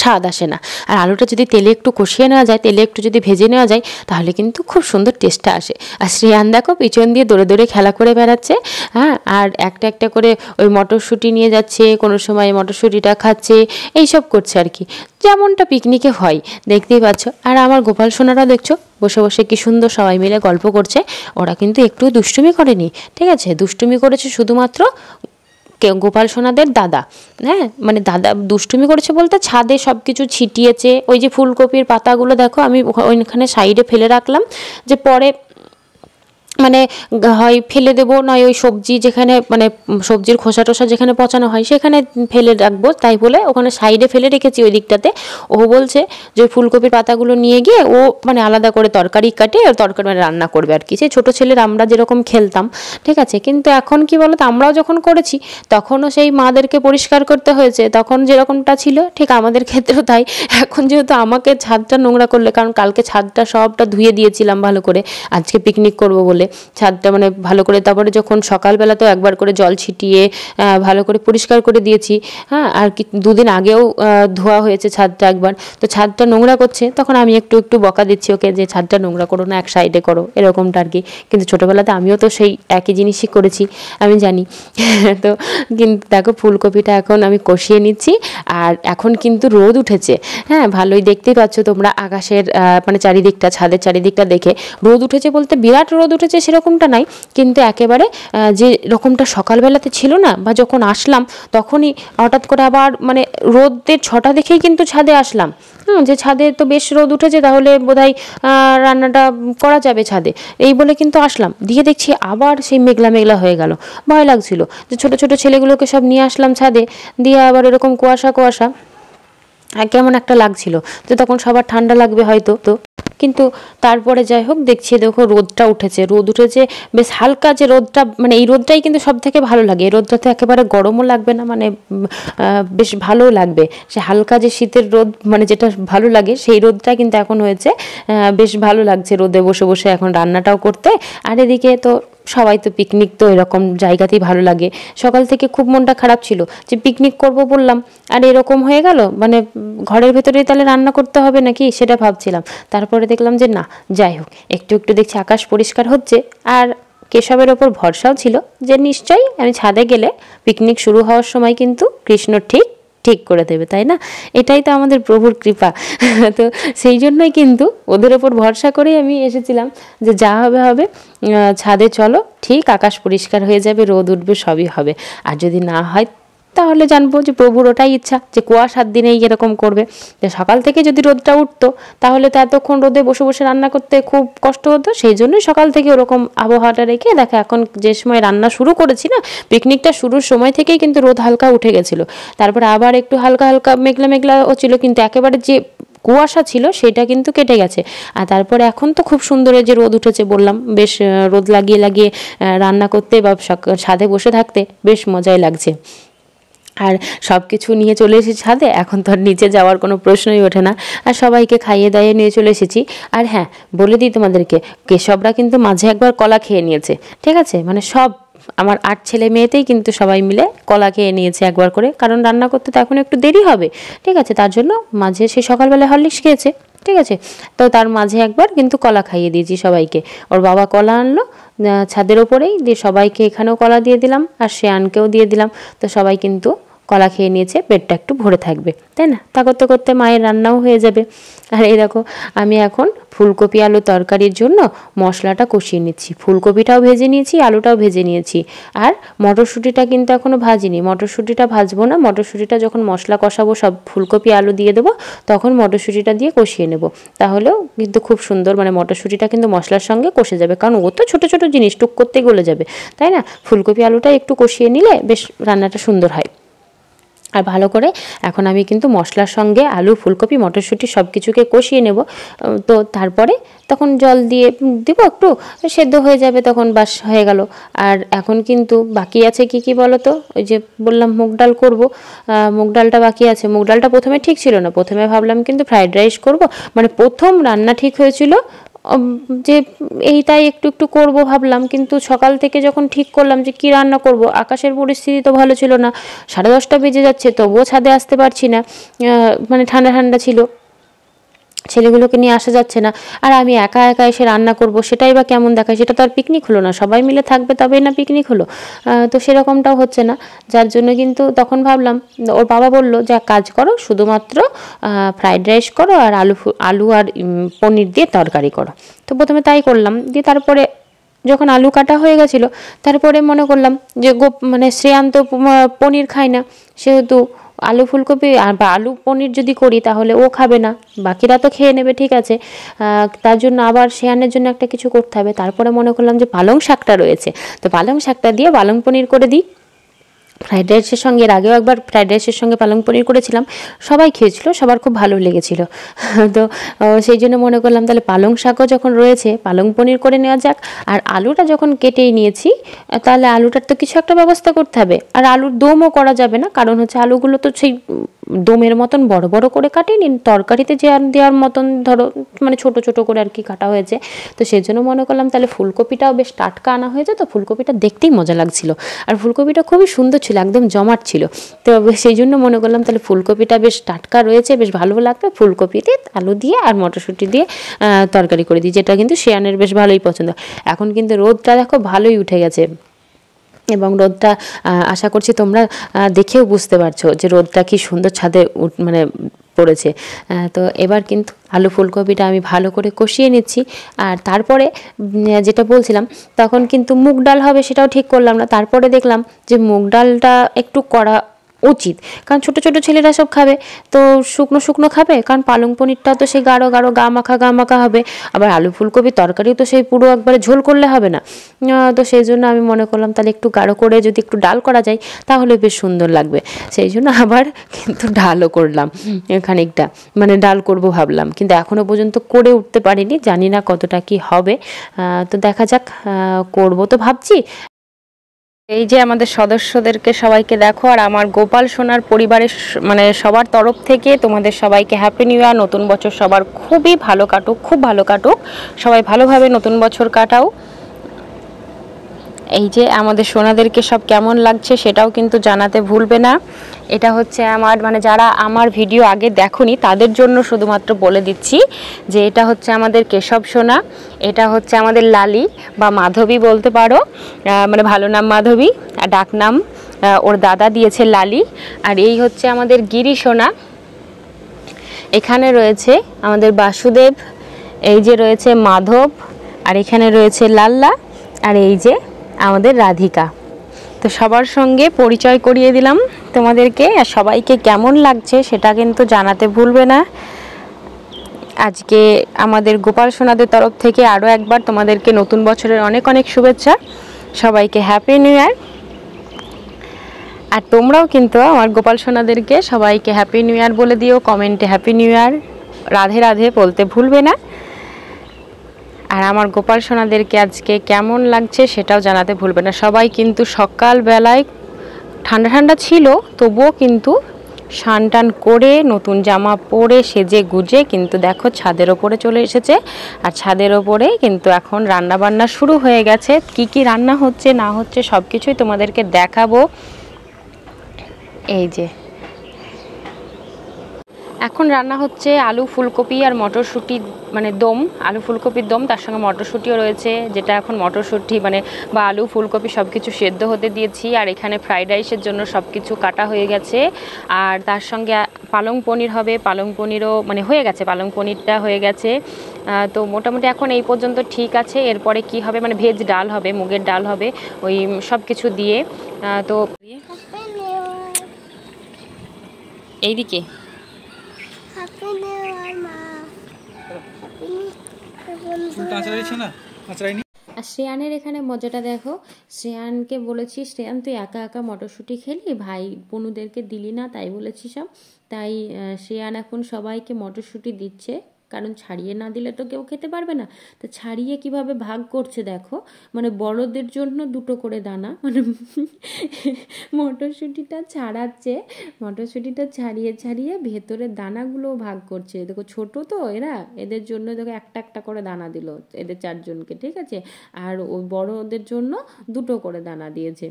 স্বাদ আসে না। আর আলুটা যদি তেলে একটু কষিয়ে নেওয়া যায়, তেলে একটু যদি ভেজে নেওয়া যায়, তাহলে কিন্তু খুব সুন্দর টেস্টটা আসে। আর শ্রেয়ান দেখো পিছন দিয়ে দৌড়ে দৌড়ে খেলা করে বেড়াচ্ছে, হ্যাঁ, আর একটা একটা করে ওই মটরশুঁটি নিয়ে যাচ্ছে, কোনো সময় মটরশুঁটিটা খাচ্ছে, এইসব করছে আর কি, যেমনটা পিকনিকে হয় দেখতেই পাচ্ছ। আর আমার গোপাল সোনারা দেখছো বসে বসে কি সুন্দর সবাই মিলে গল্প করছে। ওরা কিন্তু একটু দুষ্টুমি করেনি, ঠিক আছে, দুষ্টুমি করেছে শুধুমাত্র গোপাল সোনাদের দাদা, হ্যাঁ, মানে দাদা দুষ্টুমি করেছে বলতে ছাদে সব কিছু ছিটিয়েছে। ওই যে ফুলকপির পাতাগুলো দেখো আমি ওইখানে সাইডে ফেলে রাখলাম, যে পরে মানে হয় ফেলে দেবো, নয় ওই সবজি যেখানে মানে সবজির খোসা টোসা যেখানে পচানো হয় সেখানে ফেলে রাখবো, তাই বলে ওখানে সাইডে ফেলে রেখেছি ওই দিকটাতে। ও বলছে যে ফুলকপির পাতাগুলো নিয়ে গিয়ে ও মানে আলাদা করে তরকারি কাটে তরকারি মানে রান্না করবে আর কি, যে ছোটো ছেলের আমরা যেরকম খেলতাম, ঠিক আছে। কিন্তু এখন কি বলতো, আমরাও যখন করেছি তখনও সেই মাদেরকে পরিষ্কার করতে হয়েছে, তখন যেরকমটা ছিল ঠিক আমাদের ক্ষেত্রেও তাই। এখন যেহেতু আমাকে ছাদটা নোংরা করলে, কারণ কালকে ছাদটা সবটা ধুয়ে দিয়েছিলাম ভালো করে, আজকে পিকনিক করবো বলে ছাদটা মানে ভালো করে, তারপরে যখন সকালবেলাতেও একবার করে জল ছিটিয়ে ভালো করে পরিষ্কার করে দিয়েছি, হ্যাঁ। আর কি দুদিন আগেও ধোয়া হয়েছে ছাদটা একবার। তো ছাদটা নোংরা করছে, তখন আমি একটু একটু বকা দিচ্ছি ওকে যে ছাদটা নোংরা করো না, এক সাইডে করো, এরকমটা আর কি। কিন্তু ছোটোবেলাতে আমিও তো সেই একই জিনিসই করেছি, আমি জানি। তো কিন্তু দেখো ফুলকপিটা এখন আমি কষিয়ে নিচ্ছি। আর এখন কিন্তু রোদ উঠেছে, হ্যাঁ, ভালোই দেখতেই পাচ্ছ তোমরা আকাশের মানে চারিদিকটা, ছাদের চারিদিকটা দেখে। রোদ উঠেছে বলতে বিরাট রোদ উঠেছে সেরকমটা নাই, কিন্তু একেবারে যে রকমটা সকালবেলাতে ছিল না, বা যখন আসলাম তখনই হঠাৎ করে আবার মানে রোদের ছটা দেখেই কিন্তু ছাদে আসলাম, যে ছাদে তো বেশ রোদ উঠেছে, তাহলে বোধহয় রান্নাটা করা যাবে ছাদে, এই বলে কিন্তু আসলাম। দিয়ে দেখছি আবার সেই মেঘলা মেঘলা হয়ে গেল। ভয় লাগছিল যে ছোট ছোট ছেলেগুলোকে সব নিয়ে আসলাম ছাদে, দিয়ে আবার এরকম কুয়াশা কুয়াশা কেমন একটা লাগছিল, যে তখন সবার ঠান্ডা লাগবে হয়তো। তো কিন্তু তারপরে যাই হোক দেখছি দেখো রোদটা উঠেছে, রোদ উঠেছে বেশ হালকা, যে রোদটা মানে এই রোদটাই কিন্তু সব থেকে ভালো লাগে। এই রোদটাতে একেবারে গরমও লাগবে না, মানে বেশ ভালোও লাগবে। সে হালকা যে শীতের রোদ মানে যেটা ভালো লাগে সেই রোদটা কিন্তু এখন হয়েছে। বেশ ভালো লাগছে রোদে বসে বসে এখন রান্নাটাও করতে। আর এদিকে তো সবাই তো পিকনিক তো এরকম জায়গাতেই ভালো লাগে। সকাল থেকে খুব মনটা খারাপ ছিল যে পিকনিক করব বললাম, আর এরকম হয়ে গেল, মানে ঘরের ভেতরেই তাহলে রান্না করতে হবে নাকি সেটা ভাবছিলাম। তারপরে দেখলাম যে না, যাই হোক, একটু একটু দেখছি আকাশ পরিষ্কার হচ্ছে। আর কেশবের ওপর ভরসাও ছিল যে নিশ্চয়ই আমি ছাদে গেলে পিকনিক শুরু হওয়ার সময় কিন্তু কৃষ্ণ ঠিক ঠিক করে দেবে, তাই না? এটাই তো আমাদের প্রভুর কৃপা। তো সেই জন্যই কিন্তু ওদের ওপর ভরসা করেই আমি এসেছিলাম যে যা হবে হবে, ছাদে চলো, ঠিক আকাশ পরিষ্কার হয়ে যাবে, রোদ উঠবে, সবই হবে। আর যদি না হয় তাহলে জানবো যে প্রভুর ওটাই ইচ্ছা, যে কুয়াশার দিনেই এরকম করবে। যে সকাল থেকে যদি রোদটা উঠতো তাহলে তো এতক্ষণ রোদে বসে বসে রান্না করতে খুব কষ্ট হতো। সেই জন্যই সকাল থেকে ওরকম আবহাওয়াটা রেখে দেখো এখন যে সময় রান্না শুরু করেছি না, পিকনিকটা শুরুর সময় থেকেই কিন্তু রোদ হালকা উঠে গেছিলো। তারপরে আবার একটু হালকা হালকা মেঘলা মেঘলা ছিল, কিন্তু একেবারে যে কুয়াশা ছিল সেটা কিন্তু কেটে গেছে। আর তারপরে এখন তো খুব সুন্দর যে রোদ উঠেছে, বললাম বেশ রোদ লাগিয়ে লাগিয়ে রান্না করতে বা ছাদে বসে থাকতে বেশ মজাই লাগছে। আর সব কিছু নিয়ে চলে এসেছি ছাদে, এখন তো আর নিচে যাওয়ার কোনো প্রশ্নই ওঠে না। আর সবাইকে খাইয়ে দাইয়ে নিয়ে চলে এসেছি। আর হ্যাঁ, বলে দিই তোমাদেরকে, কেশবরা কিন্তু মাঝে একবার কলা খেয়ে নিয়েছে, ঠিক আছে? মানে সব আমার 8 ছেলে মেয়েতেই কিন্তু সবাই মিলে কলা খেয়ে নিয়েছে একবার করে, কারণ রান্না করতে তো এখন একটু দেরি হবে, ঠিক আছে? তার জন্য মাঝে সে সকালবেলায় হরলিক্স খেয়েছে, ঠিক আছে? তো তার মাঝে একবার কিন্তু কলা খাইয়ে দিয়েছি সবাইকে। ওর বাবা কলা আনলো ছাদের ওপরেই, দিয়ে সবাইকে এখানেও কলা দিয়ে দিলাম আর শ্রেয়ানকেও দিয়ে দিলাম। তো সবাই কিন্তু কলা খেয়ে নিয়েছে, পেটটা একটু ভরে থাকবে, তাই না? তা করতে করতে মায়ের রান্নাও হয়ে যাবে। আর এই দেখো আমি এখন ফুলকপি আলু তরকারির জন্য মশলাটা কষিয়ে নিচ্ছি। ফুলকপিটাও ভেজে নিয়েছি, আলুটাও ভেজে নিয়েছি। আর মটরশুঁটিটা কিন্তু এখনও ভাজিনি, মটরশুঁটিটা ভাজবো না। মটরশুঁটিটা যখন মশলা কষাবো, সব ফুলকপি আলু দিয়ে দেবো, তখন মটরশুঁটিটা দিয়ে কষিয়ে নেব। তাহলেও কিন্তু খুব সুন্দর, মানে মটরশুঁটিটা কিন্তু মশলার সঙ্গে কষে যাবে, কারণ ও তো ছোটো ছোটো জিনিস, টুক করতেই গলে যাবে, তাই না? ফুলকপি আলুটা একটু কষিয়ে নিলে বেশ রান্নাটা সুন্দর হয়। আর ভালো করে এখন আমি কিন্তু মশলার সঙ্গে আলু, ফুলকপি, মটরশুঁটি সব কিছুকে কষিয়ে নেব। তো তারপরে তখন জল দিয়ে দিব, একটু সেদ্ধ হয়ে যাবে, তখন বাস হয়ে গেল। আর এখন কিন্তু বাকি আছে কি কি বলো তো? ওই যে বললাম মুগ ডাল করবো, মুগ ডালটা বাকি আছে। মুগ ডালটা প্রথমে ঠিক ছিল না, প্রথমে ভাবলাম কিন্তু ফ্রাইড রাইস করব, মানে প্রথম রান্না ঠিক হয়েছিল যে এই তাই একটু একটু করব ভাবলাম, কিন্তু সকাল থেকে যখন ঠিক করলাম যে কি রান্না করব, আকাশের পরিস্থিতি তো ভালো ছিল না, 10:30 বেজে যাচ্ছে, তবুও ছাদে আসতে পারছি না, মানে ঠান্ডা ঠান্ডা ছিল, ছেলেগুলোকে নিয়ে আসা যাচ্ছে না। আর আমি একা একা এসে রান্না করব, সেটাই বা কেমন দেখায়? সেটা তো আর পিকনিক হলো না, সবাই মিলে থাকবে তবেই না পিকনিক হলো। তো সেরকমটাও হচ্ছে না, যার জন্য কিন্তু তখন ভাবলাম, ওর বাবা বলল যে এক কাজ করো, শুধুমাত্র ফ্রাইড রাইস করো আর আলু আর পনির দিয়ে তরকারি করো। তো প্রথমে তাই করলাম, দিয়ে তারপরে যখন আলু কাটা হয়ে গেছিলো, তারপরে মনে করলাম যে মানে শ্রেয়ান তো পনির খায় না, সেহেতু আলু ফুলকপি আর বা আলু পনির যদি করি তাহলে ও খাবে না, বাকিরা তো খেয়ে নেবে, ঠিক আছে? তার জন্য আবার শ্রেয়ানের জন্য একটা কিছু করতে হবে। তারপরে মনে করলাম যে পালং শাকটা রয়েছে, তো পালং শাকটা দিয়ে পালং পনির করে দিই। ফ্রাইড রাইসের সঙ্গে, এর আগেও একবার ফ্রাইড রাইসের সঙ্গে পালং পনির করেছিলাম, সবাই খেয়েছিল, সবার খুব ভালো লেগেছিল। তো সেই জন্য মনে করলাম তাহলে পালং শাকও যখন রয়েছে, পালং পনির করে নেওয়া যাক। আর আলুটা যখন কেটেই নিয়েছি, তাহলে আলুটার তো কিছু একটা ব্যবস্থা করতে হবে। আর আলুর দমও করা যাবে না, কারণ হচ্ছে আলুগুলো তো সেই দমের মতন বড় বড় করে কাটিনি, তরকারিতে যে দেওয়ার মতন ধরো মানে ছোট ছোট করে আর কি কাটা হয়েছে। তো সেই জন্য মনে করলাম তাহলে ফুলকপিটাও বেশ টাটকা আনা হয়েছে, তো ফুলকপিটা দেখতেই মজা লাগছিল, আর ফুলকপিটা খুবই সুন্দর ছিল, একদম জমাট ছিল। তো সেই জন্য মনে করলাম তাহলে ফুলকপিটা বেশ টাটকা রয়েছে, বেশ ভালো লাগবে, ফুলকপিতে আলু দিয়ে আর মটরশুঁটি দিয়ে তরকারি করে দিই, যেটা কিন্তু শ্রেয়ানের বেশ ভালোই পছন্দ। এখন কিন্তু রোদটা দেখো ভালোই উঠে গেছে, এবং রোদটা আশা করছি তোমরা দেখেও বুঝতে পারছো যে রোদটা কি সুন্দর ছাদে মানে পড়েছে। তো এবার কিন্তু আলু ফুলকপিটা আমি ভালো করে কষিয়ে নিচ্ছি। আর তারপরে যেটা বলছিলাম, তখন কিন্তু মুগ ডাল হবে সেটাও ঠিক করলাম না। তারপরে দেখলাম যে মুগ ডালটা একটু কড়া উচিত, কারণ ছোট ছোট ছেলেরা সব খাবে, তো শুকনো শুকনো খাবে, কারণ পালং পনিরটাও তো সেই গাঢ় গাঢ় গা মাখা হবে, আবার আলু ফুলকপির তরকারিও তো সেই পুরো একবারে ঝোল করলে হবে না। তো সেই জন্য আমি মনে করলাম তাহলে একটু গাঢ় করে যদি একটু ডাল করা যায় তাহলে বেশ সুন্দর লাগবে, সেই জন্য আবার কিন্তু ডালও করলাম খানিকটা, মানে ডাল করব ভাবলাম, কিন্তু এখনও পর্যন্ত করে উঠতে পারিনি, জানি না কতটা কি হবে, তো দেখা যাক, করব তো ভাবছি। এই যে আমাদের সদস্যদেরকে সবাইকে দেখো, আর আমার গোপাল সোনার পরিবারের মানে সবার তরফ থেকে তোমাদের সবাইকে হ্যাপি নিউ ইয়ার, নতুন বছর সবার খুবই ভালো কাটুক, খুব ভালো কাটুক, সবাই ভালোভাবে নতুন বছর কাটাও। এই যে আমাদের সোনাদেরকে সব কেমন লাগছে সেটাও কিন্তু জানাতে ভুলবে না। এটা হচ্ছে আমার মানে যারা আমার ভিডিও আগে দেখোনি তাদের জন্য শুধুমাত্র বলে দিচ্ছি যে এটা হচ্ছে আমাদের কেশব সোনা, এটা হচ্ছে আমাদের লালি বা মাধবী বলতে পারো, মানে ভালো নাম মাধবী, ডাক নাম ওর দাদা দিয়েছে লালি। আর এই হচ্ছে আমাদের গিরি সোনা, এখানে রয়েছে আমাদের বাসুদেব, এই যে রয়েছে মাধব, আর এখানে রয়েছে লাল্লা, আর এই যে আমাদের রাধিকা। তো সবার সঙ্গে পরিচয় করিয়ে দিলাম তোমাদেরকে, আর সবাইকে কেমন লাগছে সেটা কিন্তু জানাতে ভুলবে না। আজকে আমাদের গোপাল সোনাদের তরফ থেকে আরও একবার তোমাদেরকে নতুন বছরের অনেক অনেক শুভেচ্ছা, সবাইকে হ্যাপি নিউ ইয়ার। আর তোমরাও কিন্তু আমার গোপাল সোনাদেরকে সবাইকে হ্যাপি নিউ ইয়ার বলে দিও, কমেন্টে happy new year Radhe Radhe বলতে ভুলবে না। আর আমার গোপাল সোনাদেরকে আজকে কেমন লাগছে সেটাও জানাতে ভুলবে না। সবাই কিন্তু সকালবেলায় ঠান্ডা ঠান্ডা ছিল, তবুও কিন্তু স্নান টান করে নতুন জামা পরে সেজে গুজে কিন্তু দেখো ছাদের ওপরে চলে এসেছে। আর ছাদের ওপরে কিন্তু এখন রান্না বান্না শুরু হয়ে গেছে, কি কি রান্না হচ্ছে না হচ্ছে সব কিছুই তোমাদেরকে দেখাবো। এই যে এখন রান্না হচ্ছে আলু ফুলকপি আর মটরশুঁটি, মানে দম, আলু ফুলকপির দম, তার সঙ্গে মটরশুঁটিও রয়েছে, যেটা এখন মটরশুঁটি মানে বা আলু ফুলকপি সব কিছু সেদ্ধ হতে দিয়েছি। আর এখানে ফ্রাইড রাইসের জন্য সব কিছু কাটা হয়ে গেছে, আর তার সঙ্গে পালং পনির হবে, পালং পনিরও মানে হয়ে গেছে, পালং পনিরটা হয়ে গেছে। তো মোটামুটি এখন এই পর্যন্ত ঠিক আছে। এরপরে কি হবে, মানে ভেজ ডাল হবে, মুগের ডাল হবে, ওই সব কিছু দিয়ে। তো এইদিকে আর শ্রেয়ানের এখানে মজাটা দেখো, শ্রেয়ানকে বলেছি শ্রেয়ান তুই একা একা মটরশুঁটি খেলি, ভাই বোনুদেরকে দিলি না, তাই বলেছি সব, তাই শ্রেয়ান এখন সবাইকে মটরশুঁটি দিচ্ছে, কারণ ছাড়িয়ে না দিলে তো কেউ খেতে পারবে না। তো ছাড়িয়ে কিভাবে ভাগ করছে দেখো, মানে বড়দের জন্য দুটো করে দানা, মানে মটরশুঁটিটা ছাড়াচ্ছে, মটরশুঁটিটা ছাড়িয়ে ছাড়িয়ে ভেতরের দানাগুলো ভাগ করছে। দেখো ছোট তো এরা, এদের জন্য দেখো একটা একটা করে দানা দিল এদের চারজনকে, ঠিক আছে, আর ওই বড়দের জন্য দুটো করে দানা দিয়েছে।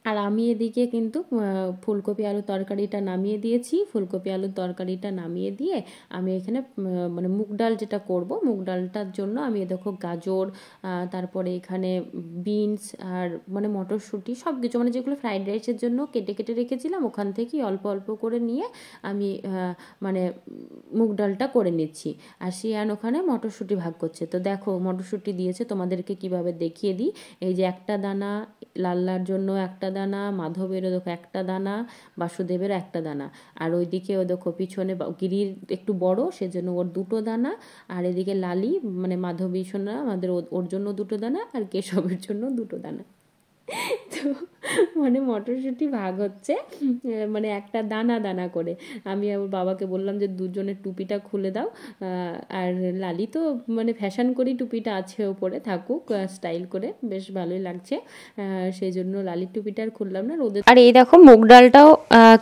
আর আমি এদিকে কিন্তু ফুলকপি আলু তরকারিটা নামিয়ে দিয়েছি, ফুলকপি আলুর তরকারিটা নামিয়ে দিয়ে আমি এখানে মানে মুগ ডাল যেটা করব, মুগ ডালটার জন্য আমি দেখো গাজর, তারপরে এখানে বিনস আর মানে মটরশুঁটি সব কিছু, মানে যেগুলো ফ্রাইড রাইসের জন্য কেটে কেটে রেখেছিলাম ওখান থেকেই অল্প অল্প করে নিয়ে আমি মানে মুগ ডালটা করে নিচ্ছি। আর শিয়ান ওখানে মটরশুঁটি ভাগ করছে। তো দেখো মটরশুঁটি দিয়েছে, তোমাদেরকে কিভাবে দেখিয়ে দিই। এই যে একটা দানা, লাল্লার জন্য একটা দানা, মাধবেরও দেখো একটা দানা, বাসুদেবের একটা দানা, আর ওইদিকে ও দেখো পিছনে গিরির একটু বড় সেজন্য ওর দুটো দানা, আর এদিকে লালি মানে মাধবী সোনা আমাদের ওর জন্য দুটো দানা, আর কেশবের জন্য দুটো দানা। তো মানে মটরশুঁটি ভাগ হচ্ছে মানে একটা দানা দানা করে। আমি ওর বাবাকে বললাম যে দুজনের টুপিটা খুলে দাও, আর লালি তো মানে ফ্যাশন করেই টুপিটা আছে ওপরে, থাকুক স্টাইল করে, বেশ ভালোই লাগছে, সেই জন্য লালির টুপিটা আর খুললাম না রোদে। আর এই দেখো মুগ ডালটাও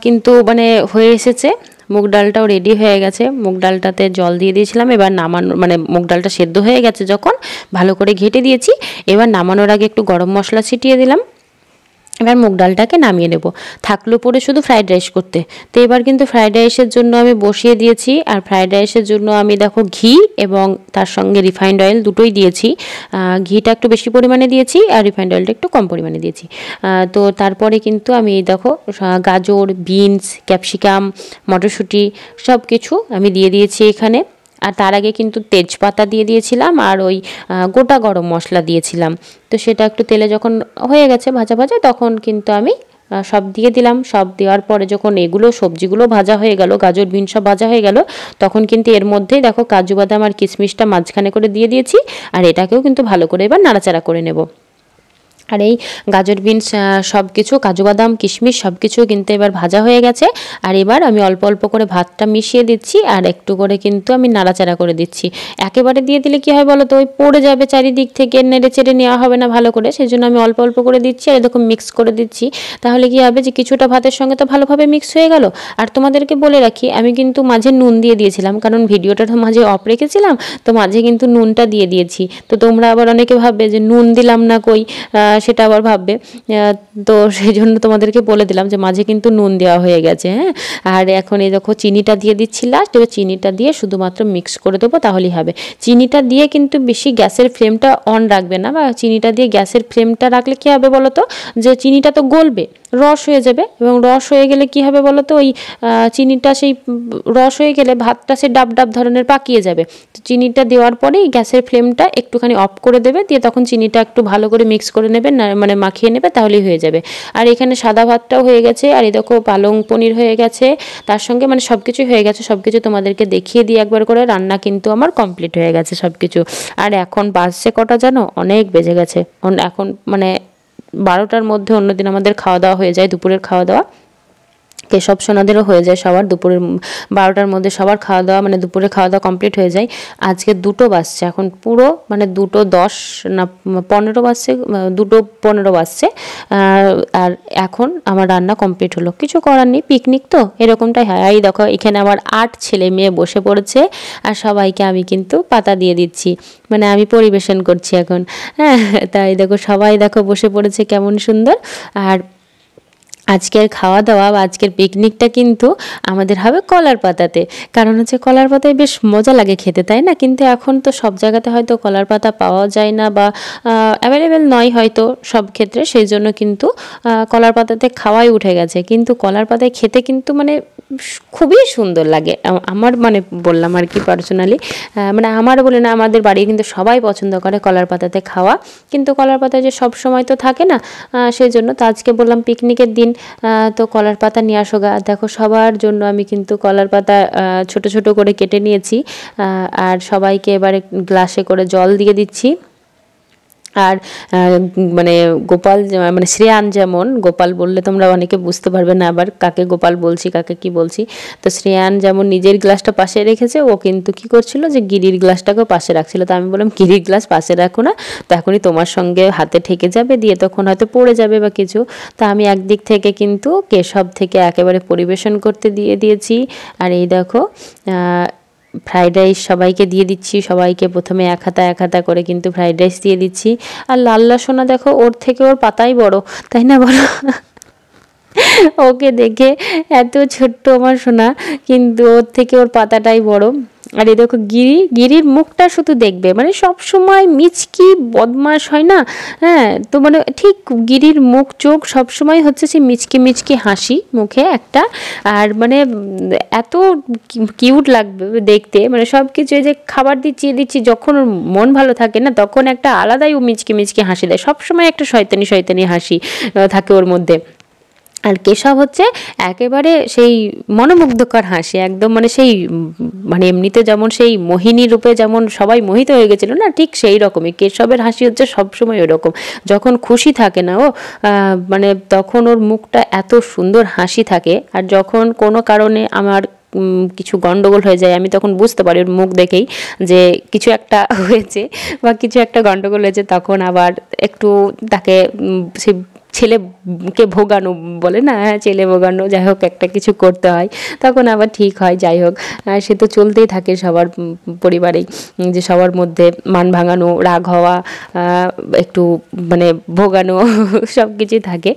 কিন্তু মানে হয়ে এসেছে, মুগ ডালটাও রেডি হয়ে গেছে, মুগ ডালটাতে জল দিয়ে দিয়েছিলাম, এবার নামানো মানে মুগ ডালটা সেদ্ধ হয়ে গেছে যখন ভালো করে ঘেটে দিয়েছি, এবার নামানোর আগে একটু গরম মশলা ছিটিয়ে দিলাম। এবার মুগ ডালটাকে নামিয়ে নেব, থাকলো পরে শুধু ফ্রাইড রাইস করতে। তো এবার কিন্তু ফ্রাইড রাইসের জন্য আমি বসিয়ে দিয়েছি, আর ফ্রাইড রাইসের জন্য আমি দেখো ঘি এবং তার সঙ্গে রিফাইন্ড অয়েল দুটোই দিয়েছি, ঘিটা একটু বেশি পরিমাণে দিয়েছি আর রিফাইন্ড অয়েলটা একটু কম পরিমাণে দিয়েছি। তো তারপরে কিন্তু আমি এই দেখো গাজর, বিনস, ক্যাপসিকাম, মটরশুঁটি সব কিছু আমি দিয়ে দিয়েছি এখানে। আর তার আগে কিন্তু তেজপাতা দিয়ে দিয়েছিলাম আর ওই গোটা গরম মশলা দিয়েছিলাম। তো সেটা একটু তেলে যখন হয়ে গেছে ভাজা ভাজা, তখন কিন্তু আমি সব দিয়ে দিলাম। সব দেওয়ার পরে যখন এগুলো সবজিগুলো ভাজা হয়ে গেল, গাজর বিন সব ভাজা হয়ে গেল, তখন কিন্তু এর মধ্যেই দেখো কাজু বাদাম আর কিশমিশটা মাঝখানে করে দিয়ে দিয়েছি। আর এটাকেও কিন্তু ভালো করে এবার নাড়াচাড়া করে নেব। আর এই গাজর বিনস সব কিছু, কাজু বাদাম কিশমিশ সব কিছু কিন্তু এবার ভাজা হয়ে গেছে। আর এবার আমি অল্প অল্প করে ভাতটা মিশিয়ে দিচ্ছি, আর একটু করে কিন্তু আমি নাড়াচাড়া করে দিচ্ছি। একেবারে দিয়ে দিলে কী হয় বলো তো, ওই পড়ে যাবে চারিদিক থেকে, নেড়ে চেড়ে নেওয়া হবে না ভালো করে, সেই জন্য আমি অল্প অল্প করে দিচ্ছি। আর এরকম মিক্স করে দিচ্ছি, তাহলে কী হবে যে কিছুটা ভাতের সঙ্গে তো ভালোভাবে মিক্স হয়ে গেল। আর তোমাদেরকে বলে রাখি, আমি কিন্তু মাঝে নুন দিয়ে দিয়েছিলাম, কারণ ভিডিওটা তো মাঝে অফ রেখেছিলাম, তো মাঝে কিন্তু নুনটা দিয়ে দিয়েছি। তো তোমরা আবার অনেকে ভাববে যে নুন দিলাম না কই, সেটা আবার ভাববে। তো সেই জন্য তোমাদেরকে বলে দিলাম যে মাঝে কিন্তু নুন দেওয়া হয়ে গেছে। হ্যাঁ, আর এখন এই দেখো চিনিটা দিয়ে দিচ্ছি লাস্ট। এবার চিনিটা দিয়ে শুধুমাত্র মিক্স করে দেবো, তাহলেই হবে। চিনিটা দিয়ে কিন্তু বেশি গ্যাসের ফ্লেমটা অন রাখবে না, বা চিনিটা দিয়ে গ্যাসের ফ্লেমটা রাখলে কী হবে বলো তো, যে চিনিটা তো গলবে, রস হয়ে যাবে, এবং রস হয়ে গেলে কী হবে বলো তো, ওই চিনিটা সেই রস হয়ে গেলে ভাতটা সে ডাব ডাব ধরনের পাকিয়ে যাবে। তো চিনিটা দেওয়ার পরেই গ্যাসের ফ্লেমটা একটুখানি অফ করে দেবে, দিয়ে তখন চিনিটা একটু ভালো করে মিক্স করে নেবে, না মানে মাখিয়ে নেবে, তাহলেই হয়ে যাবে। আর এখানে সাদা ভাতটাও হয়ে গেছে, আর এই দেখো পালং পনির হয়ে গেছে, তার সঙ্গে মানে সব কিছুই হয়ে গেছে। সব কিছু তোমাদেরকে দেখিয়ে দিই একবার করে, রান্না কিন্তু আমার কমপ্লিট হয়ে গেছে সব কিছু। আর এখন বাজছে কটা জানো, অনেক বেজে গেছে এখন, মানে 12টার মধ্যে অন্যদিন আমাদের খাওয়া দাওয়া হয়ে যায়, দুপুরের খাওয়া দাওয়া। কেশব সোনাদেরও হয়ে যায় সবার, দুপুরের 12টার মধ্যে সবার খাওয়া দাওয়া, মানে দুপুরে খাওয়া দাওয়া কমপ্লিট হয়ে যায়। আজকে 2টো বাজছে এখন, পুরো মানে 2:10 না 15 বাজছে, 2:15 বাজছে। আর এখন আমার রান্না কমপ্লিট হলো। কিছু করার নেই, পিকনিক তো এরকমটাই হয়। এই দেখো এখানে আমার 8 ছেলে মেয়ে বসে পড়েছে, আর সবাইকে আমি কিন্তু পাতা দিয়ে দিচ্ছি, মানে আমি পরিবেশন করছি এখন। হ্যাঁ, তাই দেখো সবাই দেখো বসে পড়েছে কেমন সুন্দর। আর আজকের খাওয়া দাওয়া বা আজকের পিকনিকটা কিন্তু আমাদের হবে কলার পাতাতে, কারণ হচ্ছে কলার পাতায় বেশ মজা লাগে খেতে, তাই না? কিন্তু এখন তো সব জায়গাতে হয়তো কলার পাতা পাওয়া যায় না, বা অ্যাভেলেবেল নয় হয়তো সব ক্ষেত্রে, সেই জন্য কিন্তু কলার পাতাতে খাওয়াই উঠে গেছে। কিন্তু কলার পাতায় খেতে কিন্তু মানে খুবই সুন্দর লাগে আমার, মানে বললাম আর কি পার্সোনালি, মানে আমার বলে না, আমাদের বাড়ি কিন্তু সবাই পছন্দ করে কলার পাতাতে খাওয়া। কিন্তু কলার পাতা যে সব সময় তো থাকে না, সেই জন্য তো আজকে বললাম পিকনিকের দিন, তো কলার পাতা নিয়ে আসো গা। দেখো সবার জন্য আমি কিন্তু কলার পাতা ছোট ছোট করে কেটে নিয়েছি, আর সবাইকে এবারে গ্লাসে করে জল দিয়ে দিচ্ছি। আর মানে গোপাল, মানে শ্রেয়ান, যেমন গোপাল বললে তোমরা অনেকে বুঝতে পারবে না আবার কাকে গোপাল বলছি কাকে কি বলছি। তো শ্রেয়ান যেমন নিজের গ্লাসটা পাশে রেখেছে, ও কিন্তু কি করছিল যে গিরির গ্লাসটাকেও পাশে রাখছিল। তো আমি বললাম গিরির গ্লাস পাশে রাখো না, তো এখনই তোমার সঙ্গে হাতে ঠেকে যাবে, দিয়ে তখন হয়তো পড়ে যাবে বা কিছু। তা আমি একদিক থেকে কিন্তু কেশব থেকে একেবারে পরিবেশন করতে দিয়ে দিয়েছি। আর এই দেখো ফ্রাইড রাইস সবাইকে দিয়ে দিচ্ছি, সবাইকে প্রথমে এক হাতা করে কিন্তু ফ্রাইড রাইস দিয়ে দিচ্ছি। আর লাল্লা সোনা দেখো, ওর থেকে ওর পাতাই বড়, তাই না বলো? ওকে দেখে এত ছোট্ট আমার সোনা, কিন্তু ওর থেকে ওর পাতাটাই বড়। আর এই দেখো গিরির মুখটা শুধু দেখবে, মানে সব সময় মিচকি বদমাশ হয় না, হ্যাঁ, তো মানে ঠিক গিরির মুখ চোখ সব সময় হচ্ছে সেই মিচকি হাসি মুখে একটা। আর মানে এত কিউট লাগবে দেখতে, মানে সব কিছু এই যে খাবার দিচ্ছি যখন ওর মন ভালো থাকে না, তখন একটা আলাদাই ও মিচকি হাসি দেয়, সব সময় একটা শয়তানি হাসি থাকে ওর মধ্যে। আর কেশব হচ্ছে একেবারে সেই মনোমুগ্ধকর হাসি, একদম মানে সেই, মানে এমনিতে যেমন সেই মোহিনী রূপে যেমন সবাই মোহিত হয়ে গেছিলো না, ঠিক সেই রকমই কেশবের হাসি হচ্ছে সবসময় ওরকম। যখন খুশি থাকে না ও, মানে তখন ওর মুখটা এত সুন্দর হাসি থাকে। আর যখন কোনো কারণে আমার কিছু গন্ডগোল হয়ে যায়, আমি তখন বুঝতে পারি ওর মুখ দেখেই যে কিছু একটা হয়েছে বা কিছু একটা গন্ডগোল হয়েছে, তখন আবার একটু তাকে সেই ছেলেকে ভোগানো বলে না, হ্যাঁ ছেলে ভোগানো, যাই হোক একটা কিছু করতে হয়, তখন আবার ঠিক হয়। যাই হোক, সে তো চলতেই থাকে সবার পরিবারেই, যে সবার মধ্যে মান ভাঙানো, রাগ হওয়া, একটু মানে ভোগানো সব কিছুই থাকে।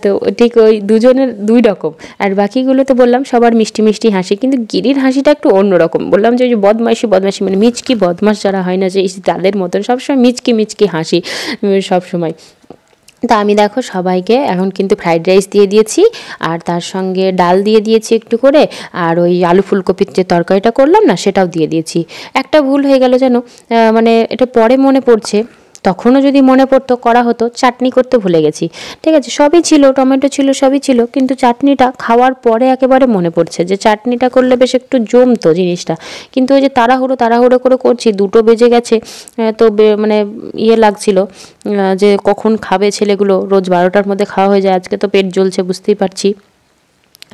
তো ঠিক ওই দুজনের দুই রকম। আর বাকিগুলো তো বললাম সবার মিষ্টি হাসি, কিন্তু গিরির হাসিটা একটু অন্যরকম। বললাম যে ওই যে বদমাইশি মানে মিচকি বদমাস যারা হয় না, যে তাদের মতন সবসময় মিচকি হাসি সবসময়। তা আমি দেখো সবাইকে এখন কিন্তু ফ্রাইড রাইস দিয়ে দিয়েছি, আর তার সঙ্গে ডাল দিয়ে দিয়েছি একটু করে, আর ওই আলু ফুলকপির যে তরকারিটা করলাম না, সেটাও দিয়ে দিয়েছি। একটা ভুল হয়ে গেল যেন, মানে এটা পরে মনে পড়ছে, তখনও যদি মনে পড়তো করা হতো। চাটনি করতে ভুলে গেছি, ঠিক আছে, সবই ছিল, টমেটো ছিল, সবই ছিল, কিন্তু চাটনিটা খাওয়ার পরে একেবারে মনে পড়ছে যে চাটনিটা করলে বেশ একটু জমতো জিনিসটা। কিন্তু ওই যে তাড়াহুড়ো করে করছি, 2টো বেজে গেছে, তো মানে ইয়ে লাগছিল যে কখন খাবে ছেলেগুলো, রোজ 12টার মধ্যে খাওয়া হয়ে যায়, আজকে তো পেট জ্বলছে বুঝতেই পারছি।